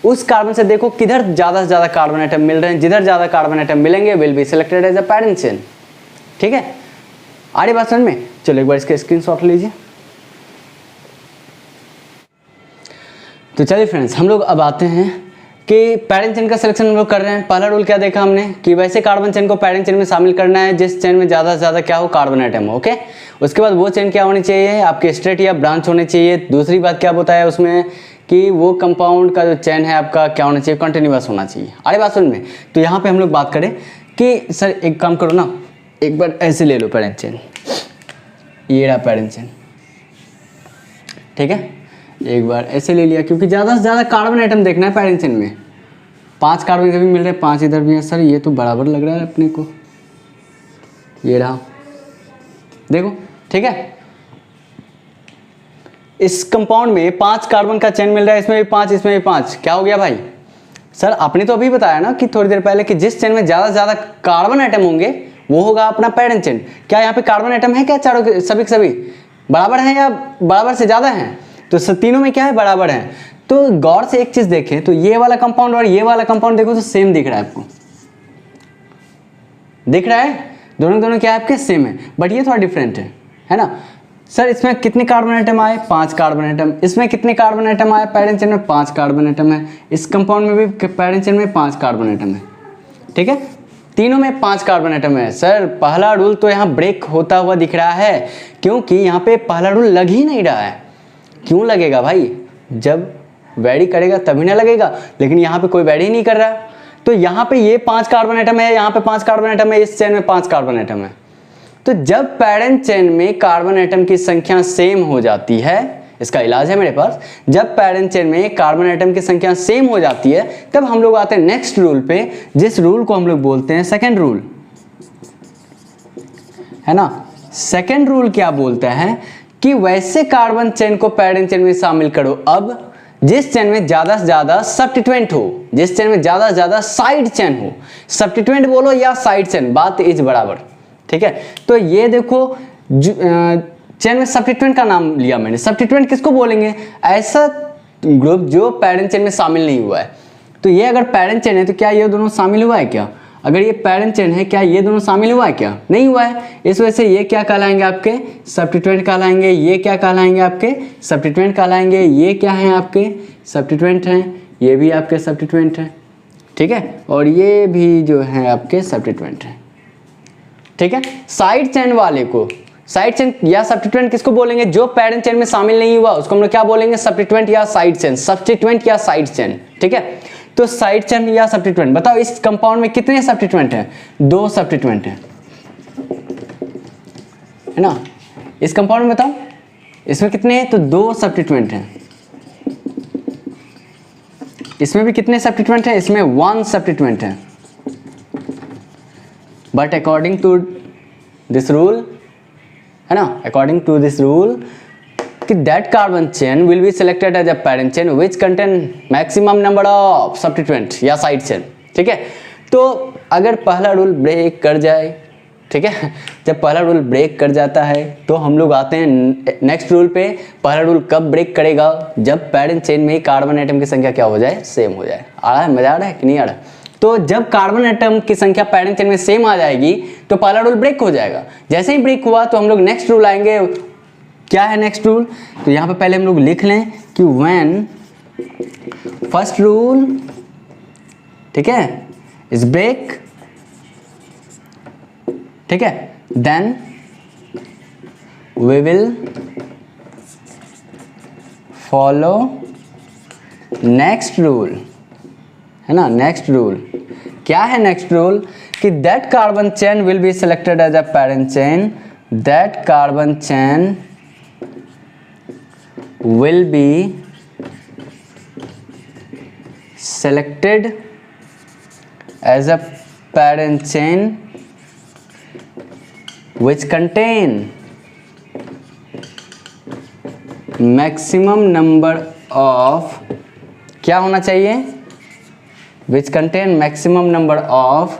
उस कार्बन से देखो किधर ज़्यादा से ज़्यादा कार्बन एटम मिल रहे हैं, जिधर ज़्यादा कार्बन एटम मिलेंगे will be selected as a parent chain, ठीक है। आ रही बात समझ में। चलो एक बार इसका स्क्रीनशॉट लीजिए। तो चलिए फ्रेंड्स, हम लोग अब आते हैं कि पैरेंट चेन का सिलेक्शन हम लोग कर रहे हैं। पहला रूल क्या देखा हमने कि वैसे कार्बन चेन को पैरेंट चेन में शामिल करना है जिस चेन में ज़्यादा से ज़्यादा क्या हो, कार्बन एटम हो, ओके। उसके बाद वो चेन क्या होनी चाहिए, आपके स्ट्रेट या ब्रांच होनी चाहिए। दूसरी बात क्या बताया उसमें कि वो कंपाउंड का जो चेन है आपका क्या होना चाहिए, कंटिन्यूअस होना चाहिए। अरे बात सुन में। तो यहाँ पे हम लोग बात करें कि सर एक काम करो ना, एक बार ऐसे ले लो पैरेंट चेन, ये रहा पैरेंट चेन, ठीक है। एक बार ऐसे ले लिया क्योंकि ज़्यादा से ज़्यादा कार्बन एटम देखना है पैरेंट चेन में। 5 कार्बन इधर भी मिल रहे हैं, 5 इधर भी है। सर ये तो बराबर लग रहा है अपने को, ये रहा, देखो, ठीक है। इस कंपाउंड में 5 कार्बन का चेन मिल रहा है, इसमें भी 5, इसमें भी 5। क्या हो गया भाई, सर आपने तो अभी बताया ना कि थोड़ी देर पहले कि जिस चेन में ज़्यादा से ज़्यादा कार्बन एटम होंगे वो होगा अपना पैरेंट चेन। क्या यहाँ पे कार्बन एटम है क्या, चारों के सभी के सभी बराबर हैं या बराबर से ज़्यादा हैं? तो तीनों में क्या है, बराबर हैं। तो गौर से एक चीज़ देखें तो ये वाला कंपाउंड और ये वाला कंपाउंड देखो तो सेम दिख रहा है आपको, दिख रहा है, दोनों क्या है आपके सेम है, बट ये थोड़ा डिफरेंट है ना। सर इसमें कितने कार्बन एटम आए, 5 कार्बन एटम। इसमें कितने कार्बन एटम आए, पैरेंट चेन में 5 कार्बन एटम है। इस कंपाउंड में भी पैरेंट चेन में 5 कार्बन एटम है, ठीक है। तीनों में 5 कार्बन एटम है। सर पहला रूल तो यहाँ ब्रेक होता हुआ दिख रहा है, क्योंकि यहाँ पे पहला रूल लग ही नहीं रहा है। क्यों लगेगा भाई, जब वैरी करेगा तभी ना लगेगा, लेकिन यहाँ पे कोई वैरी नहीं कर रहा। तो यहाँ पे ये 5 कार्बन एटम है, यहाँ पे 5 कार्बन एटम है, इस चेन में 5 कार्बन एटम है। तो जब पैरेंट चेन में कार्बन एटम की संख्या सेम हो जाती है, इसका इलाज है मेरे पास, जब पैरेंट चेन में कार्बन एटम की संख्या सेम हो जाती है तब हम लोग आते हैं नेक्स्ट रूल पे, जिस रूल को हम लोग बोलते हैं सेकंड रूल, है ना। सेकंड रूल क्या बोलता है कि वैसे कार्बन चेन को पैरेंट चेन में शामिल करो अब जिस चेन में ज्यादा से ज्यादा सब्स्टिट्यूएंट हो, जिस चेन में ज्यादा से ज्यादा साइड चेन हो, सब्स्टिट्यूएंट बोलो या साइड चेन, बात इज बराबर, ठीक है। तो ये देखो चेन में सब्स्टिट्यूएंट का नाम लिया मैंने। सब्स्टिट्यूएंट किसको बोलेंगे, ऐसा ग्रुप जो पैरेंट चेन में शामिल नहीं हुआ है। तो ये अगर पैरेंट चेन है तो क्या ये दोनों शामिल हुआ है क्या, अगर ये पैरेंट चेन है क्या ये दोनों शामिल हुआ है क्या, नहीं हुआ है। इस वजह से ये क्या कहलाएंगे आपके सब्स्टिट्यूएंट कहलाएंगे, ये क्या कहलाएंगे आपके सब्स्टिट्यूएंट कहलाएंगे, ये क्या है आपके सब्स्टिट्यूएंट हैं, ये भी आपके सब्स्टिट्यूएंट हैं, ठीक है, और ये भी जो है आपके सब्स्टिट्यूएंट हैं, ठीक है। साइड चेन वाले को, साइड चेन या सब्स्टिट्यूएंट किसको बोलेंगे, जो पैरेंट चेन में शामिल नहीं हुआ उसको हम लोग क्या बोलेंगे, सब्स्टिट्यूएंट या साइड चेन, सब्स्टिट्यूएंट या साइड चेन, ठीक है। तो साइड चेन या सब्स्टिट्यूएंट, बताओ इस कंपाउंड में कितने सब्स्टिट्यूएंट हैं, 2 सब्स्टिट्यूएंट हैं, है ना। इस कंपाउंड में बताओ इसमें कितने हैं, तो 2 सब्स्टिट्यूएंट हैं। इसमें भी कितने सब्स्टिट्यूएंट हैं, इसमें 1 सब्स्टिट्यूएंट है। But according to this rule, है ना, अकॉर्डिंग टू दिस रूल कि that carbon chain will be selected as a parent chain which contain maximum number of substituent या side chain, ठीक है। तो अगर पहला रूल ब्रेक कर जाए, ठीक है, जब पहला रूल ब्रेक कर जाता है तो हम लोग आते हैं नेक्स्ट रूल पे। पहला रूल कब ब्रेक करेगा, जब पैरेंट चेन में कार्बन एटम की संख्या क्या हो जाए, सेम हो जाए। आ रहा है, मजा आ रहा है कि नहीं आ रहा है। तो जब कार्बन एटम की संख्या पैरेंट चेन में सेम आ जाएगी तो पहला रूल ब्रेक हो जाएगा। जैसे ही ब्रेक हुआ तो हम लोग नेक्स्ट रूल आएंगे। क्या है नेक्स्ट रूल, तो यहां पे पहले हम लोग लिख लें कि व्हेन फर्स्ट रूल, ठीक है, इज ब्रेक, ठीक है, then we will follow next rule, है ना। नेक्स्ट रूल क्या है, नेक्स्ट रूल कि that carbon chain will be selected as a parent chain, that carbon chain will be selected as a parent chain which contain maximum number of, क्या होना चाहिए, which contain maximum number of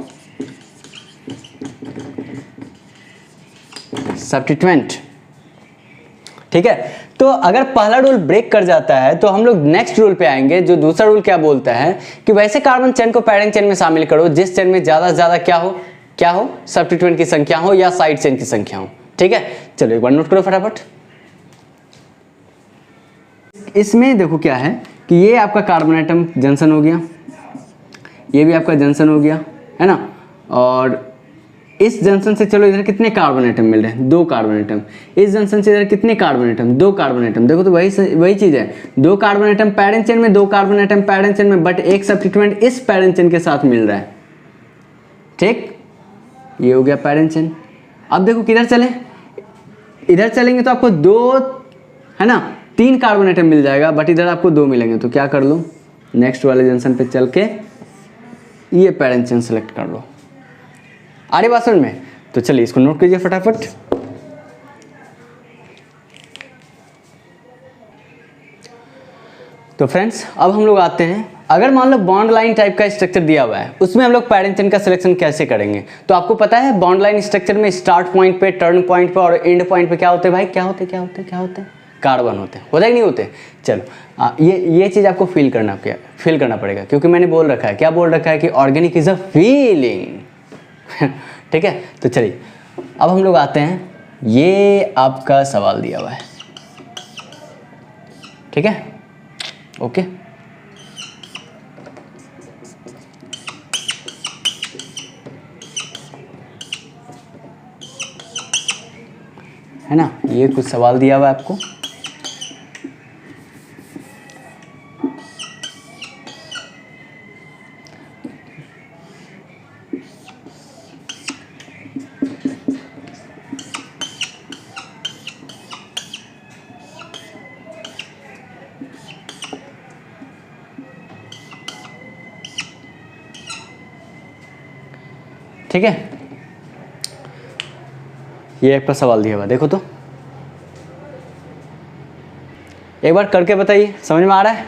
substituent, ठीक है। तो अगर पहला rule break कर जाता है तो हम लोग नेक्स्ट रूल पे आएंगे, जो दूसरा रूल क्या बोलता है कि वैसे कार्बन चेन को पैरेंट चेन में शामिल करो जिस चेन में ज्यादा से ज्यादा क्या हो सब्स्टिट्यूएंट की संख्या हो या साइड चेन की संख्या हो, ठीक है। चलो एक बार नोट करो फटाफट। इसमें देखो क्या है कि ये आपका कार्बन एटम जंक्शन हो गया, ये भी आपका जंक्शन हो गया, है ना। और इस जंक्शन से चलो इधर कितने कार्बन एटम मिल रहे हैं, 2 कार्बन एटम। इस जंक्शन से इधर कितने कार्बन एटम, 2 कार्बन एटम। देखो तो वही चीज है, 2 कार्बन एटम पैरेंट चेन में, 2 कार्बन एटम पैरेंट चेन में, बट एक सब्स्टिट्यूएंट इस पैरेंट चेन के साथ मिल रहा है, ठीक। ये हो गया पैरेंट चेन। अब देखो किधर चले, इधर चलेंगे तो आपको 2, है ना, 3 कार्बन एटम मिल जाएगा, बट इधर आपको 2 मिलेंगे। तो क्या कर लो, नेक्स्ट वाले जंक्शन पे चल के ये पैरेंट चेन सेलेक्ट कर लो। आ रही बात समझ में, तो चलिए इसको नोट कीजिए फटाफट। तो फ्रेंड्स अब हम लोग आते हैं, अगर मान लो बॉन्ड लाइन टाइप का स्ट्रक्चर दिया हुआ है, उसमें हम लोग पैरेंट चेन का सिलेक्शन कैसे करेंगे। तो आपको पता है बॉन्ड लाइन स्ट्रक्चर में स्टार्ट पॉइंट पे, टर्न पॉइंट पे और एंड पॉइंट पे क्या होते हैं भाई, क्या होते हैं कार्बन होते हैं, होता है कि नहीं होते। चलो ये चीज़ आपको फील करना पड़ेगा, क्योंकि मैंने बोल रखा है, क्या बोल रखा है कि ऑर्गेनिक इज अ फीलिंग, ठीक है। तो चलिए अब हम लोग आते हैं, ये आपका सवाल दिया हुआ है, ठीक है, ओके। है ना, ये कुछ सवाल दिया हुआ है आपको। ठीक है, ये एक पर सवाल दिया हुआ, देखो तो एक बार करके बताइए, समझ में आ रहा है?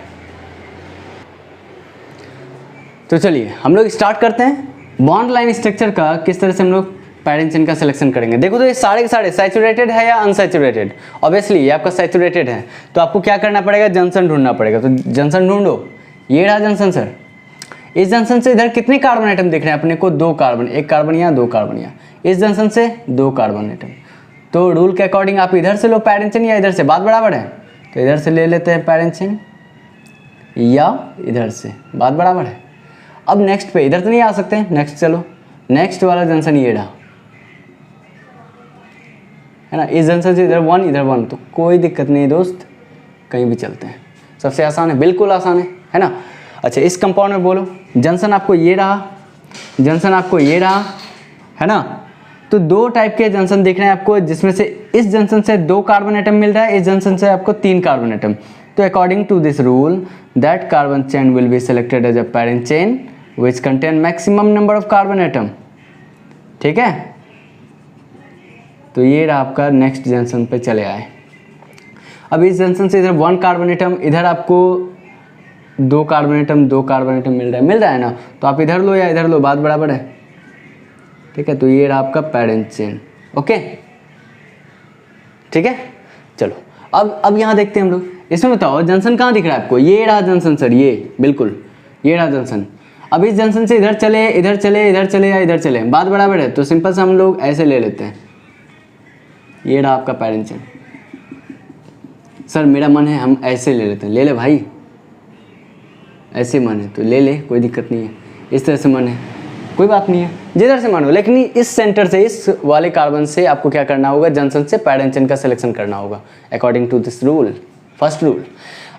तो चलिए हम लोग स्टार्ट करते हैं। बॉन्ड लाइन स्ट्रक्चर का किस तरह से हम लोग पैरेंट चेन का सिलेक्शन करेंगे। देखो तो ये सारे के सारे सैचुरेटेड है या अनसैचुरेटेड। ऑब्वियसली ये आपका सैचुरेटेड है, तो आपको क्या करना पड़ेगा, जंक्शन ढूंढना पड़ेगा। तो जंक्शन ढूंढो, ये रहा जंक्शन सर। इस जंक्शन से इधर कितने कार्बन एटम दिख रहे हैं अपने को, 2 कार्बन, 1 कार्बन यहाँ 2 कार्बन यहाँ। इस जंक्शन से 2 कार्बन एटम। तो रूल के अकॉर्डिंग आप इधर से लो पैरेंट चेन या इधर से, बात बराबर है। तो इधर से ले लेते हैं पैरेंट चेन या इधर से, बात बराबर है। अब नेक्स्ट पे, इधर तो नहीं आ सकते, नेक्स्ट चलो, नेक्स्ट वाला जंक्शन ये रहा, है ना। इस जंक्शन से इधर 1 इधर 1, तो कोई दिक्कत नहीं दोस्त, कहीं भी चलते हैं, सबसे आसान है, बिल्कुल आसान है ना। अच्छा इस कंपाउंड में बोलो, जंक्शन आपको ये रहा, जंक्शन आपको ये रहा, है ना। तो 2 टाइप के जंक्शन दिख रहे हैं आपको, जिसमें से इस जंक्शन से 2 कार्बन एटम मिल रहा है, इस जंक्शन से आपको 3 कार्बन एटम। तो according to this rule that carbon chain will be selected as a parent chain which contain maximum number of carbon atom. ठीक है, तो ये रहा आपका, नेक्स्ट जंक्शन पे चले आए। अब इस जंक्शन से इधर 1 कार्बन एटम, इधर आपको 2 कार्बन एटम, 2 कार्बन एटम मिल रहा है ना। तो आप इधर लो या इधर लो, बात बराबर है। ठीक है, तो ये रहा आपका पैरेंट चेन। ओके ठीक है, चलो अब यहाँ देखते हैं हम लोग। इसमें बताओ जंक्शन कहाँ दिख रहा है आपको, ये रहा जंक्शन सर, ये बिल्कुल ये रहा जंक्शन। अब इस जंक्शन से इधर चले इधर चले इधर चले या इधर चले, बात बराबर है। तो सिंपल से हम लोग ऐसे ले लेते हैं, ये रहा आपका पैरेंट चेन। सर मेरा मन है हम ऐसे ले लेते हैं, ले ले भाई, ऐसे मन है तो ले ले, कोई दिक्कत नहीं है। इस तरह से मन है, कोई बात नहीं है, जिधर से मन हो। लेकिन इस सेंटर से, इस वाले कार्बन से आपको क्या करना होगा, जंक्शन से पैरेंट चेन का सिलेक्शन करना होगा according to this rule, first rule.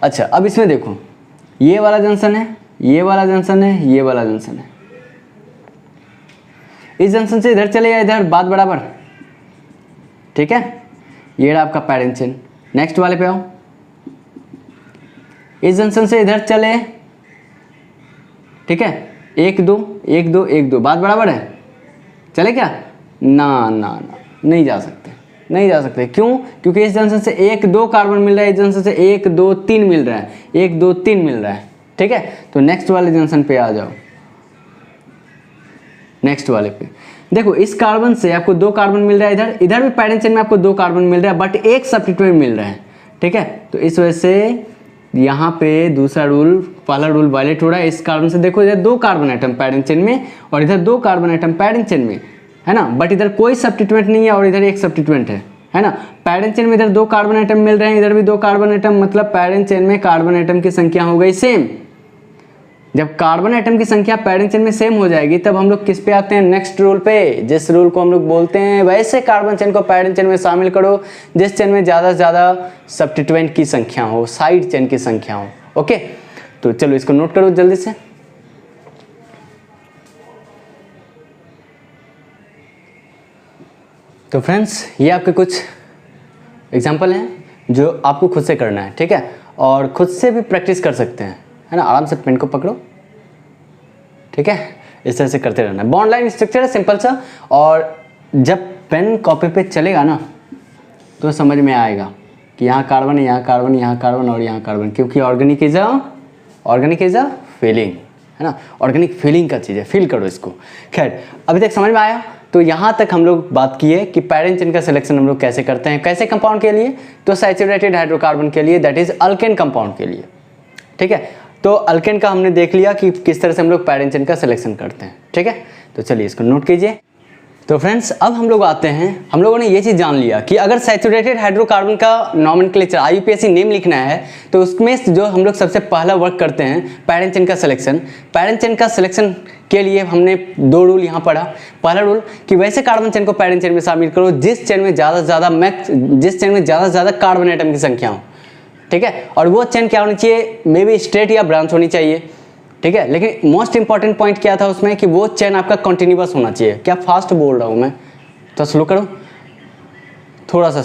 अच्छा अब इसमें देखो, ये वाला जंक्शन है, ये वाला जंक्शन है, ये वाला जंक्शन है। इस जंक्शन से इधर चले या इधर, बात बराबर। ठीक है, ये रहा आपका पैरेंट चेन। नेक्स्ट वाले पे आओ, इस जंक्शन से इधर चले, ठीक है, 1 2 1 2 1 2, बात बराबर है। चले क्या, ना ना ना, नहीं जा सकते, नहीं जा सकते। क्यों, क्योंकि इस जंक्शन से 1 2 कार्बन मिल रहा है, इस जंक्शन से 1 2 3 मिल रहा है, 1 2 3 मिल रहा है। ठीक है, तो नेक्स्ट वाले जंक्शन पे आ जाओ। नेक्स्ट वाले पे देखो, इस कार्बन से आपको 2 कार्बन मिल रहा है, इधर इधर भी पैरेंट चेन में आपको 2 कार्बन मिल रहा है, बट एक सब्स्टिट्यूएंट मिल रहा है। ठीक है, तो इस वजह से यहाँ पे दूसरा रूल, पहला रूल वायलेट हो रहा है। इस कार्बन से देखो, इधर 2 कार्बन एटम पैरेंट चेन में और इधर 2 कार्बन एटम पैरेंट चेन में, है ना। बट इधर कोई सब्स्टिट्यूएंट नहीं है और इधर एक सब्स्टिट्यूएंट है ना। पैरेंट चेन में इधर 2 कार्बन एटम मिल रहे हैं, इधर भी 2 कार्बन एटम, मतलब पैरेंट चेन में कार्बन एटम की संख्या हो गई सेम। जब कार्बन एटम की संख्या पैरेंट चेन में सेम हो जाएगी, तब हम लोग किस पे आते हैं, नेक्स्ट रूल पे, जिस रूल को हम लोग बोलते हैं वैसे कार्बन चेन को पैरेंट चेन में शामिल करो जिस चेन में ज़्यादा से ज़्यादा सब्स्टिट्यूएंट की संख्या हो, साइड चेन की संख्या हो। ओके, तो चलो इसको नोट करो जल्दी से। तो फ्रेंड्स ये आपके कुछ एग्जाम्पल हैं जो आपको खुद से करना है। ठीक है, और खुद से भी प्रैक्टिस कर सकते हैं, है ना। आराम से पेन को पकड़ो, ठीक है, इस तरह से करते रहना। बॉन्ड लाइन स्ट्रक्चर है सिंपल सा, और जब पेन कॉपी पे चलेगा ना तो समझ में आएगा कि यहाँ कार्बन है, यहाँ कार्बन, यहाँ कार्बन और यहाँ कार्बन, क्योंकि ऑर्गेनिक इज अ फीलिंग, है ना। ऑर्गेनिक फीलिंग का चीज़ है, फील करो इसको। खैर अभी तक समझ में आया। तो यहाँ तक हम लोग बात किए कि पैरेंट चेन का सिलेक्शन हम लोग कैसे करते हैं, कैसे कंपाउंड के लिए, तो सैचुरेटेड हाइड्रोकार्बन के लिए, दैट इज अल्केन कंपाउंड के लिए। ठीक है, तो अल्केन का हमने देख लिया कि किस तरह से हम लोग पैरेंट चेन का सिलेक्शन करते हैं। ठीक है, तो चलिए इसको नोट कीजिए। तो फ्रेंड्स अब हम लोग आते हैं, हम लोगों ने ये चीज़ जान लिया कि अगर सैचुरेटेड हाइड्रोकार्बन का नॉमेनक्लेचर IUPAC नेम लिखना है तो उसमें जो हम लोग सबसे पहला वर्क करते हैं पैरेंट चेन का सिलेक्शन। पैरेंट चेन का सिलेक्शन के लिए हमने 2 रूल यहाँ पढ़ा। पहला रूल कि वैसे कार्बन चेन को पैरेंट चेन में शामिल करो जिस चेन में ज़्यादा से ज़्यादा कार्बन आइटम की संख्या हो, ठीक है। और वो चेन क्या होनी चाहिए, मे बी स्ट्रेट या ब्रांच होनी चाहिए, ठीक है। लेकिन मोस्ट इंपॉर्टेंट पॉइंट क्या था उसमें कि वो चेन आपका कंटिन्यूअस होना चाहिए। क्या फास्ट बोल रहा हूँ मैं, तो स्लो करो थोड़ा सा,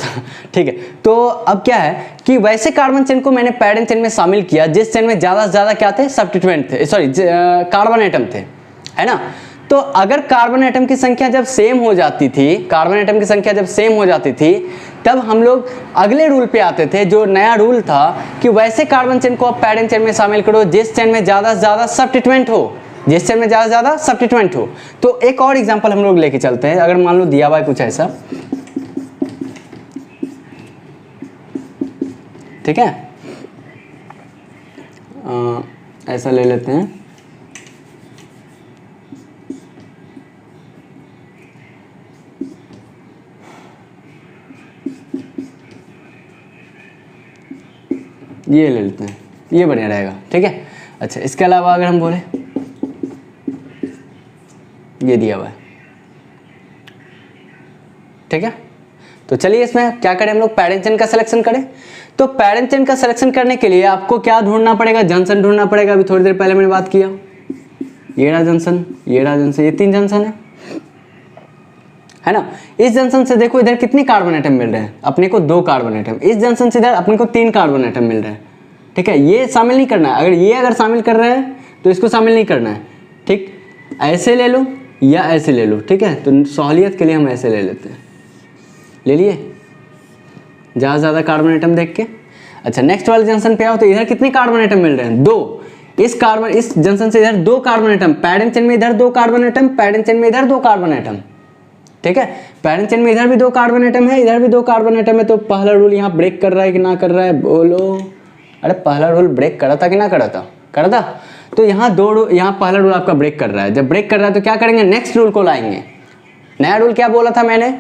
ठीक है। तो अब क्या है कि वैसे कार्बन चेन को मैंने पैरेंट चेन में शामिल किया जिस चेन में ज़्यादा से ज़्यादा क्या थे, सब्स्टिट्यूएंट थे, सॉरी कार्बन आइटम थे, है ना। तो अगर कार्बन आइटम की संख्या जब सेम हो जाती थी, कार्बन आइटम की संख्या जब सेम हो जाती थी, तब हम लोग अगले रूल पे आते थे, जो नया रूल था कि वैसे कार्बन चेन को आप पैरेंट चेन में शामिल करो जिस चेन में ज़्यादा से ज़्यादा सब्स्टिट्यूएंट हो, जिस चेन में ज़्यादा से ज़्यादा सब्स्टिट्यूएंट हो। तो एक और एग्जांपल हम लोग लेके चलते हैं। अगर मान लो दिया हुआ है कुछ ऐसा, ठीक है, ऐसा ले लेते हैं, ये ले लेते हैं, ये बढ़िया रहेगा, ठीक है। अच्छा, इसके अलावा अगर हम बोले ये दिया हुआ है, ठीक है। तो चलिए इसमें क्या करें, हम लोग पैरेंट चेन का सिलेक्शन करें। तो पैरेंट चेन का सिलेक्शन करने के लिए आपको क्या ढूंढना पड़ेगा, जंक्शन ढूंढना पड़ेगा। अभी थोड़ी देर पहले मैंने बात किया, ये रहा जंक्शन, ये रहा जंक्शन, ये 3 जंक्शन है ना। इस जंक्शन से देखो इधर कितने कार्बन आइटम मिल रहे हैं, अपने को 2 कार्बन आइटम। इस जंक्शन से इधर अपने को 3 कार्बन आइटम मिल रहे हैं, ठीक है। ये शामिल नहीं करना है, अगर शामिल कर रहे हैं तो इसको शामिल नहीं करना है, ठीक। ऐसे ले लो या ऐसे ले लो, ठीक है। तो सहूलियत के लिए हम ऐसे ले लेते हैं, ले लिए ज़्यादा से ज़्यादा कार्बन आइटम देख के। अच्छा, नेक्स्ट वाले जंक्शन पे आओ तो इधर कितने कार्बन आइटम मिल रहे हैं, 2। इस जंक्शन से इधर 2 कार्बन आइटम, पैरेंट चेन में इधर 2 कार्बन आइटम, पैरेंट चेन में इधर 2 कार्बन आइटम, ठीक है। पैरेंट चेन में इधर भी 2 कार्बन आइटम है, इधर भी 2 कार्बन आइटम है। तो पहला रूल यहाँ ब्रेक कर रहा है कि ना कर रहा है, बोलो। अरे पहला रूल ब्रेक करा था कि ना करा था, करा था। तो यहाँ यहाँ पहला रूल आपका ब्रेक कर रहा है। जब ब्रेक कर रहा है तो क्या करेंगे, नेक्स्ट रूल को लाएंगे। नया रूल क्या बोला था मैंने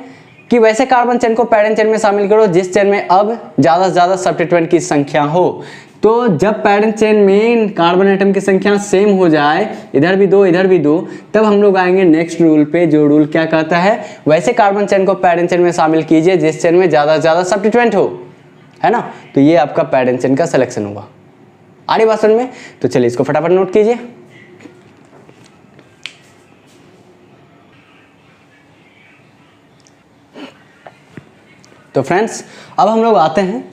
कि वैसे कार्बन चेन को पैरेंट चेन में शामिल करो जिस चेन में अब ज़्यादा से ज़्यादा सब्स्टिट्यूएंट की संख्या हो। तो जब पैरेंट चेन में कार्बन आइटम की संख्या सेम हो जाए, इधर भी 2 इधर भी 2, तब हम लोग आएंगे नेक्स्ट रूल पे, जो रूल क्या कहता है, वैसे कार्बन चेन को पैरेंट चेन में शामिल कीजिए जिस चेन में ज़्यादा से ज़्यादा सब्स्टिट्यूएंट हो, है ना। तो ये आपका पैरेंट चेन का सिलेक्शन होगा। आ रही बात समझ में? तो चलिए इसको फटाफट नोट कीजिए। तो फ्रेंड्स अब हम लोग आते हैं,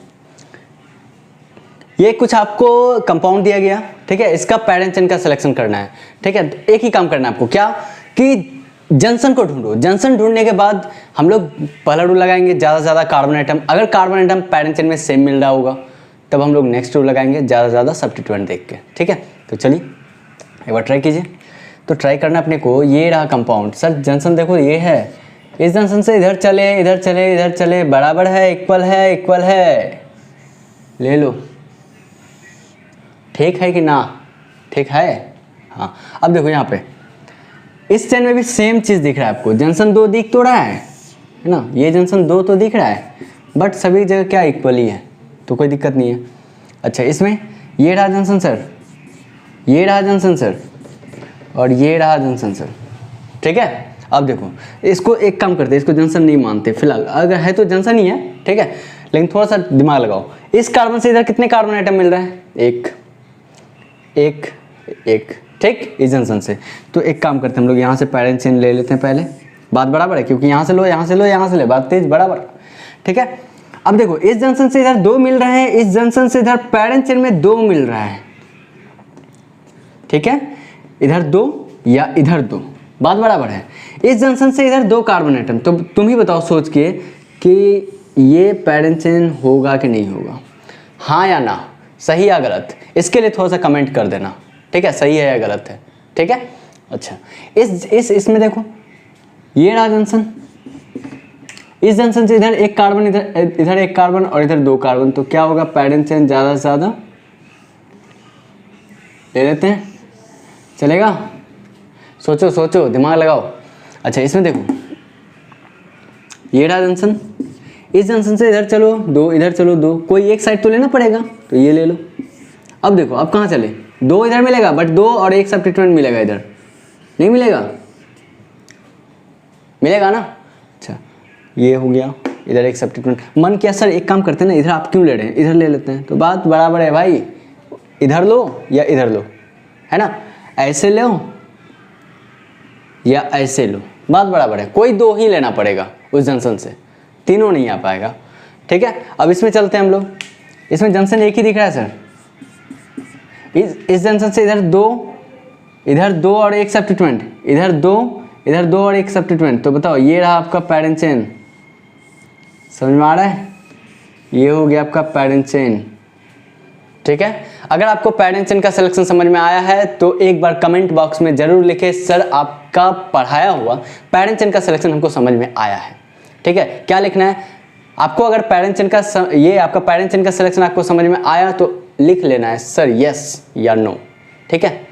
ये कुछ आपको कंपाउंड दिया गया, ठीक है। इसका पैरेंट चेन का सिलेक्शन करना है, ठीक है। तो एक ही काम करना है आपको, क्या कि जंक्शन को ढूंढो। जंक्शन ढूंढने के बाद हम लोग पहला रूल लगाएंगे, ज़्यादा से ज़्यादा कार्बन आइटम। अगर कार्बन आइटम पैरेंट चेन में सेम मिल रहा होगा तब हम लोग नेक्स्ट रूल लगाएंगे, ज़्यादा से ज़्यादा सब्स्टिट्यूएंट देख के, ठीक है। तो चलिए एक बार ट्राई कीजिए। तो ट्राई करना अपने को, ये रहा कंपाउंड। सर जंक्शन देखो ये है, इस जंक्शन से इधर चले इधर चले इधर चले, बराबर है, इक्वल है, इक्वल है, ले लो। ठीक है कि ना, ठीक है। हाँ, अब देखो यहाँ पे इस चेन में भी सेम चीज़ दिख रहा है आपको। जंक्शन 2 दिख तो रहा है ना, ये जंक्शन 2 तो दिख रहा है, बट सभी जगह क्या इक्वल ही है, तो कोई दिक्कत नहीं है। अच्छा, इसमें ये रहा जंक्शन सर, ये रहा जंक्शन सर, और ये रहा जंक्शन सर, ठीक है। अब देखो इसको एक काम करते हैं, इसको जंक्शन नहीं मानते फिलहाल, अगर है तो जंक्शन ही है, ठीक है। लेकिन थोड़ा सा दिमाग लगाओ, इस कार्बन से इधर कितने कार्बन आइटम मिल रहा है, एक एक एक, ठीक, इस जंक्शन से। तो एक काम करते हैं हम लोग, यहाँ से पैरेंट चेन ले लेते हैं पहले, बात बराबर है, क्योंकि यहाँ से लो यहाँ से लो यहाँ से ले, बात तेज बराबर, ठीक है। अब देखो इस जंक्शन से इधर 2 मिल रहे हैं, इस जंक्शन से इधर पैरेंट चेन में 2 मिल रहा है, ठीक है। इधर 2 या इधर 2, बात बराबर है। इस जंक्शन से इधर 2 कार्बन आइटम, तो तुम ही बताओ सोच के कि ये पैरेंट चेन होगा कि नहीं होगा, हाँ या ना, सही या गलत। इसके लिए थोड़ा सा कमेंट कर देना, ठीक है, सही है या गलत है, ठीक है। अच्छा, इसमें देखो ये रहा जंक्शन, इस जंक्शन से इधर एक कार्बन, इधर एक कार्बन और इधर 2 कार्बन, तो क्या होगा, पैरेंट चेन ज़्यादा से ज़्यादा ले लेते हैं, चलेगा। सोचो सोचो, दिमाग लगाओ। अच्छा, इसमें देखो ये रहा जंक्शन, इस जंक्शन से इधर चलो 2, इधर चलो 2, कोई एक साइड तो लेना पड़ेगा, तो ये ले लो। अब देखो अब कहाँ चले, 2 इधर मिलेगा बट 2 और 1 सब्स्टिट्यूएंट मिलेगा, इधर नहीं मिलेगा, मिलेगा ना। अच्छा ये हो गया, इधर एक सब्स्टिट्यूएंट। मन किया सर एक काम करते हैं ना, इधर आप क्यों ले रहे हैं, इधर ले लेते हैं, तो बात बराबर है भाई, इधर लो या इधर लो, है ना, ऐसे लो या ऐसे लो, बात बराबर है, कोई 2 ही लेना पड़ेगा उस जंक्शन से, तीनों नहीं आ पाएगा, ठीक है। अब इसमें चलते हैं हम लोग, इसमें जंक्शन एक ही दिख रहा है सर, इस जंक्शन से इधर 2 और 1 सब्स्टिट्यूएंट, इधर 2 और 1 सब्स्टिट्यूएंट, तो बताओ ये रहा आपका पैरेंट चेन, समझ में आ रहा है, ये हो गया आपका पैरेंट चेन, ठीक है। अगर आपको पैरेंट चेन का सिलेक्शन समझ में आया है तो एक बार कमेंट बॉक्स में जरूर लिखें सर आपका पढ़ाया हुआ पैरेंट चेन का सिलेक्शन हमको समझ में आया है, ठीक है। क्या लिखना है आपको, अगर पैरेंट चेन का ये आपका पैरेंट चेन का सिलेक्शन आपको समझ में आया तो लिख लेना है सर यस या नो, ठीक है।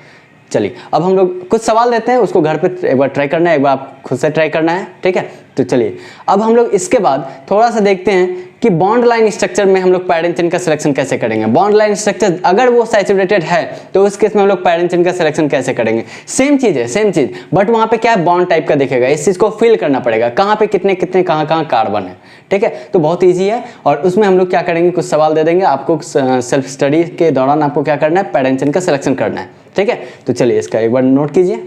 चलिए अब हम लोग कुछ सवाल देते हैं, उसको घर पे एक बार ट्राई करना है, एक बार आप खुद से ट्राई करना है, ठीक है। तो चलिए अब हम लोग इसके बाद थोड़ा सा देखते हैं कि बॉन्ड लाइन स्ट्रक्चर में हम लोग पैरेंट चेन का सिलेक्शन कैसे करेंगे। बॉन्ड लाइन स्ट्रक्चर अगर वो सैचुरेटेड है तो उस केस में हम लोग पैरेंट चेन का सिलेक्शन कैसे करेंगे। सेम चीज है, सेम चीज, बट वहां पे क्या है, बॉन्ड टाइप का दिखेगा, इस चीज को फिल करना पड़ेगा, कहाँ पे कितने कितने कहाँ कहाँ कार्बन है, ठीक है। तो बहुत ईजी है और उसमें हम लोग क्या करेंगे, कुछ सवाल दे देंगे आपको, सेल्फ स्टडी के दौरान आपको क्या करना है, पैरेंट चेन का सिलेक्शन करना है, ठीक है। तो चलिए इसका एक बार नोट कीजिए।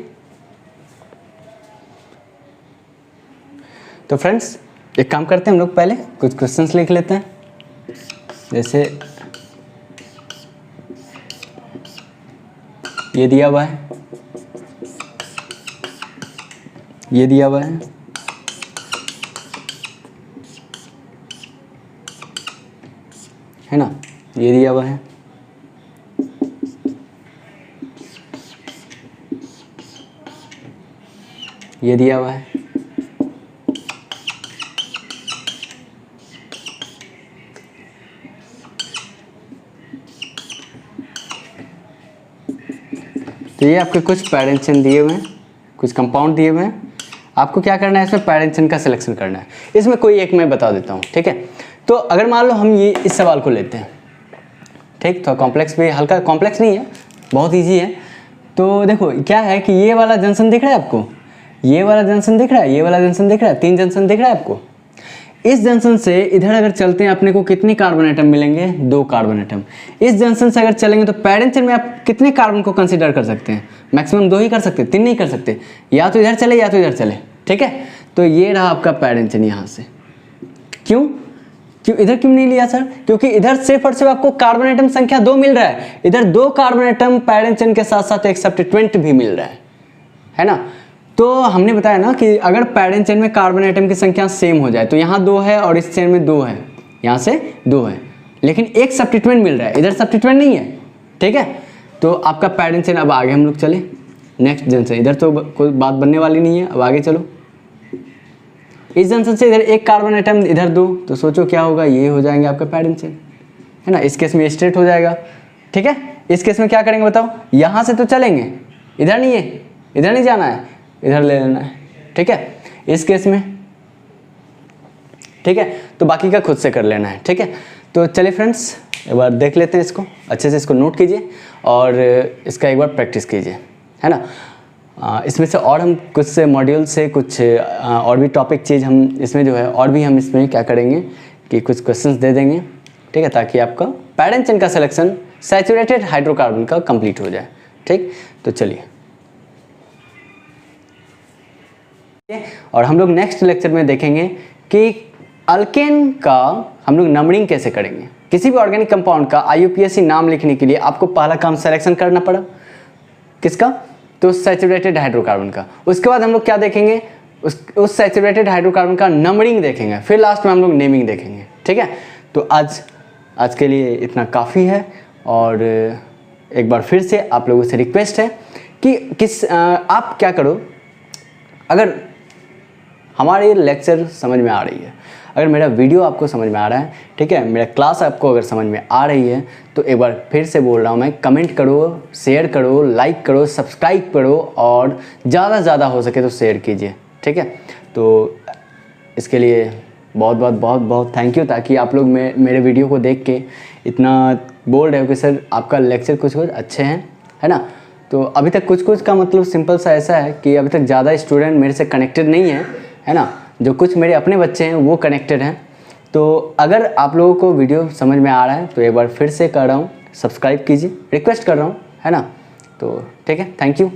तो फ्रेंड्स एक काम करते हैं, हम लोग पहले कुछ क्वेश्चंस लिख लेते हैं, जैसे ये दिया हुआ है, ये दिया हुआ है, ना, ये दिया हुआ है, ये दिया हुआ है, तो ये आपके कुछ पैरेंट चेन दिए हुए हैं, कुछ कंपाउंड दिए हुए हैं, आपको क्या करना है, इसमें पैरेंट चेन का सिलेक्शन करना है। इसमें कोई एक मैं बता देता हूँ, ठीक है। तो अगर मान लो हम ये इस सवाल को लेते हैं, ठीक, तो कॉम्प्लेक्स भी, हल्का कॉम्प्लेक्स नहीं है, बहुत ईजी है। तो देखो क्या है कि ये वाला जंक्शन दिख रहा है आपको, ये वाला जंक्शन दिख रहा है, ये वाला जंक्शन दिख रहा है, 3 जंक्शन दिख रहा है आपको। इस जंक्शन से इधर अगर चलते हैं अपने को कितने कार्बन एटम मिलेंगे, 2 कार्बन एटम। इस जंक्शन से अगर चलेंगे तो पैरेंट चेन में आप कितने कार्बन को कंसीडर कर सकते हैं, मैक्सिमम 2 ही कर सकते हैं, 3 नहीं कर सकते, या तो इधर चले या तो इधर चले, ठीक है। तो ये रहा आपका पैरेंट चेन यहाँ से, क्यों इधर क्यों नहीं लिया सर, क्योंकि इधर सिर्फ और सिर्फ आपको कार्बन एटम संख्या 2 मिल रहा है, इधर 2 कार्बन एटम पैरेंट चेन के साथ साथ एक सब्स्टिट्यूएंट भी मिल रहा है ना। तो हमने बताया ना कि अगर पैरेंट चेन में कार्बन एटम की संख्या सेम हो जाए, तो यहाँ 2 है और इस चेन में 2 है, यहाँ से 2 है, लेकिन एक सब्स्टिट्यूएंट मिल रहा है, इधर सब्स्टिट्यूएंट नहीं है, ठीक है। तो आपका पैरेंट चेन, अब आगे हम लोग चले नेक्स्ट जंक्शन, इधर तो कोई बात बनने वाली नहीं है, अब आगे चलो। इस जंक्शन से इधर एक कार्बन एटम, इधर 2, तो सोचो क्या होगा, ये हो जाएंगे आपका पैरेंट चेन, है ना। इस केस में स्ट्रेट हो जाएगा, ठीक है। इस केस में क्या करेंगे बताओ, यहाँ से तो चलेंगे, इधर नहीं है, इधर नहीं जाना है, इधर ले लेना है, ठीक है, इस केस में, ठीक है। तो बाकी का खुद से कर लेना है, ठीक है। तो चलिए फ्रेंड्स एक बार देख लेते हैं इसको, अच्छे से इसको नोट कीजिए और इसका एक बार प्रैक्टिस कीजिए, है ना। इसमें से और हम कुछ से मॉड्यूल से कुछ और भी टॉपिक चीज़ हम इसमें जो है और भी हम इसमें क्या करेंगे कि कुछ क्वेश्चंस दे देंगे, ठीक है, ताकि आपका पैरेंट चेन का सिलेक्शन सैचुरेटेड हाइड्रोकार्बन का कंप्लीट हो जाए, ठीक। तो चलिए, और हम लोग नेक्स्ट लेक्चर में देखेंगे कि अल्केन का हम लोग नंबरिंग कैसे करेंगे। किसी भी ऑर्गेनिक कंपाउंड का IUPAC नाम लिखने के लिए आपको पहला काम सिलेक्शन करना पड़ा, किसका, तो सैचुरेटेड हाइड्रोकार्बन का। उसके बाद हम लोग क्या देखेंगे, उस सैचुरेटेड हाइड्रोकार्बन का नंबरिंग देखेंगे, फिर लास्ट में हम लोग नेमिंग देखेंगे, ठीक है। तो आज के लिए इतना काफ़ी है, और एक बार फिर से आप लोगों से रिक्वेस्ट है कि आप क्या करो, अगर हमारे लेक्चर समझ में आ रही है, अगर मेरा वीडियो आपको समझ में आ रहा है, ठीक है, मेरा क्लास आपको अगर समझ में आ रही है, तो एक बार फिर से बोल रहा हूँ मैं, कमेंट करो, शेयर करो, लाइक करो, सब्सक्राइब करो, और ज़्यादा से ज़्यादा हो सके तो शेयर कीजिए, ठीक है। तो इसके लिए बहुत बहुत बहुत बहुत थैंक यू, ताकि आप लोग मेरे वीडियो को देख के इतना बोल रहे हो कि सर आपका लेक्चर कुछ कुछ अच्छे हैं, है ना। तो अभी तक कुछ कुछ का मतलब सिंपल सा ऐसा है कि अभी तक ज़्यादा स्टूडेंट मेरे से कनेक्टेड नहीं है ना। जो कुछ मेरे अपने बच्चे हैं वो कनेक्टेड हैं। तो अगर आप लोगों को वीडियो समझ में आ रहा है तो एक बार फिर से कर रहा हूँ, सब्सक्राइब कीजिए, रिक्वेस्ट कर रहा हूँ, है ना। तो ठीक है, थैंक यू।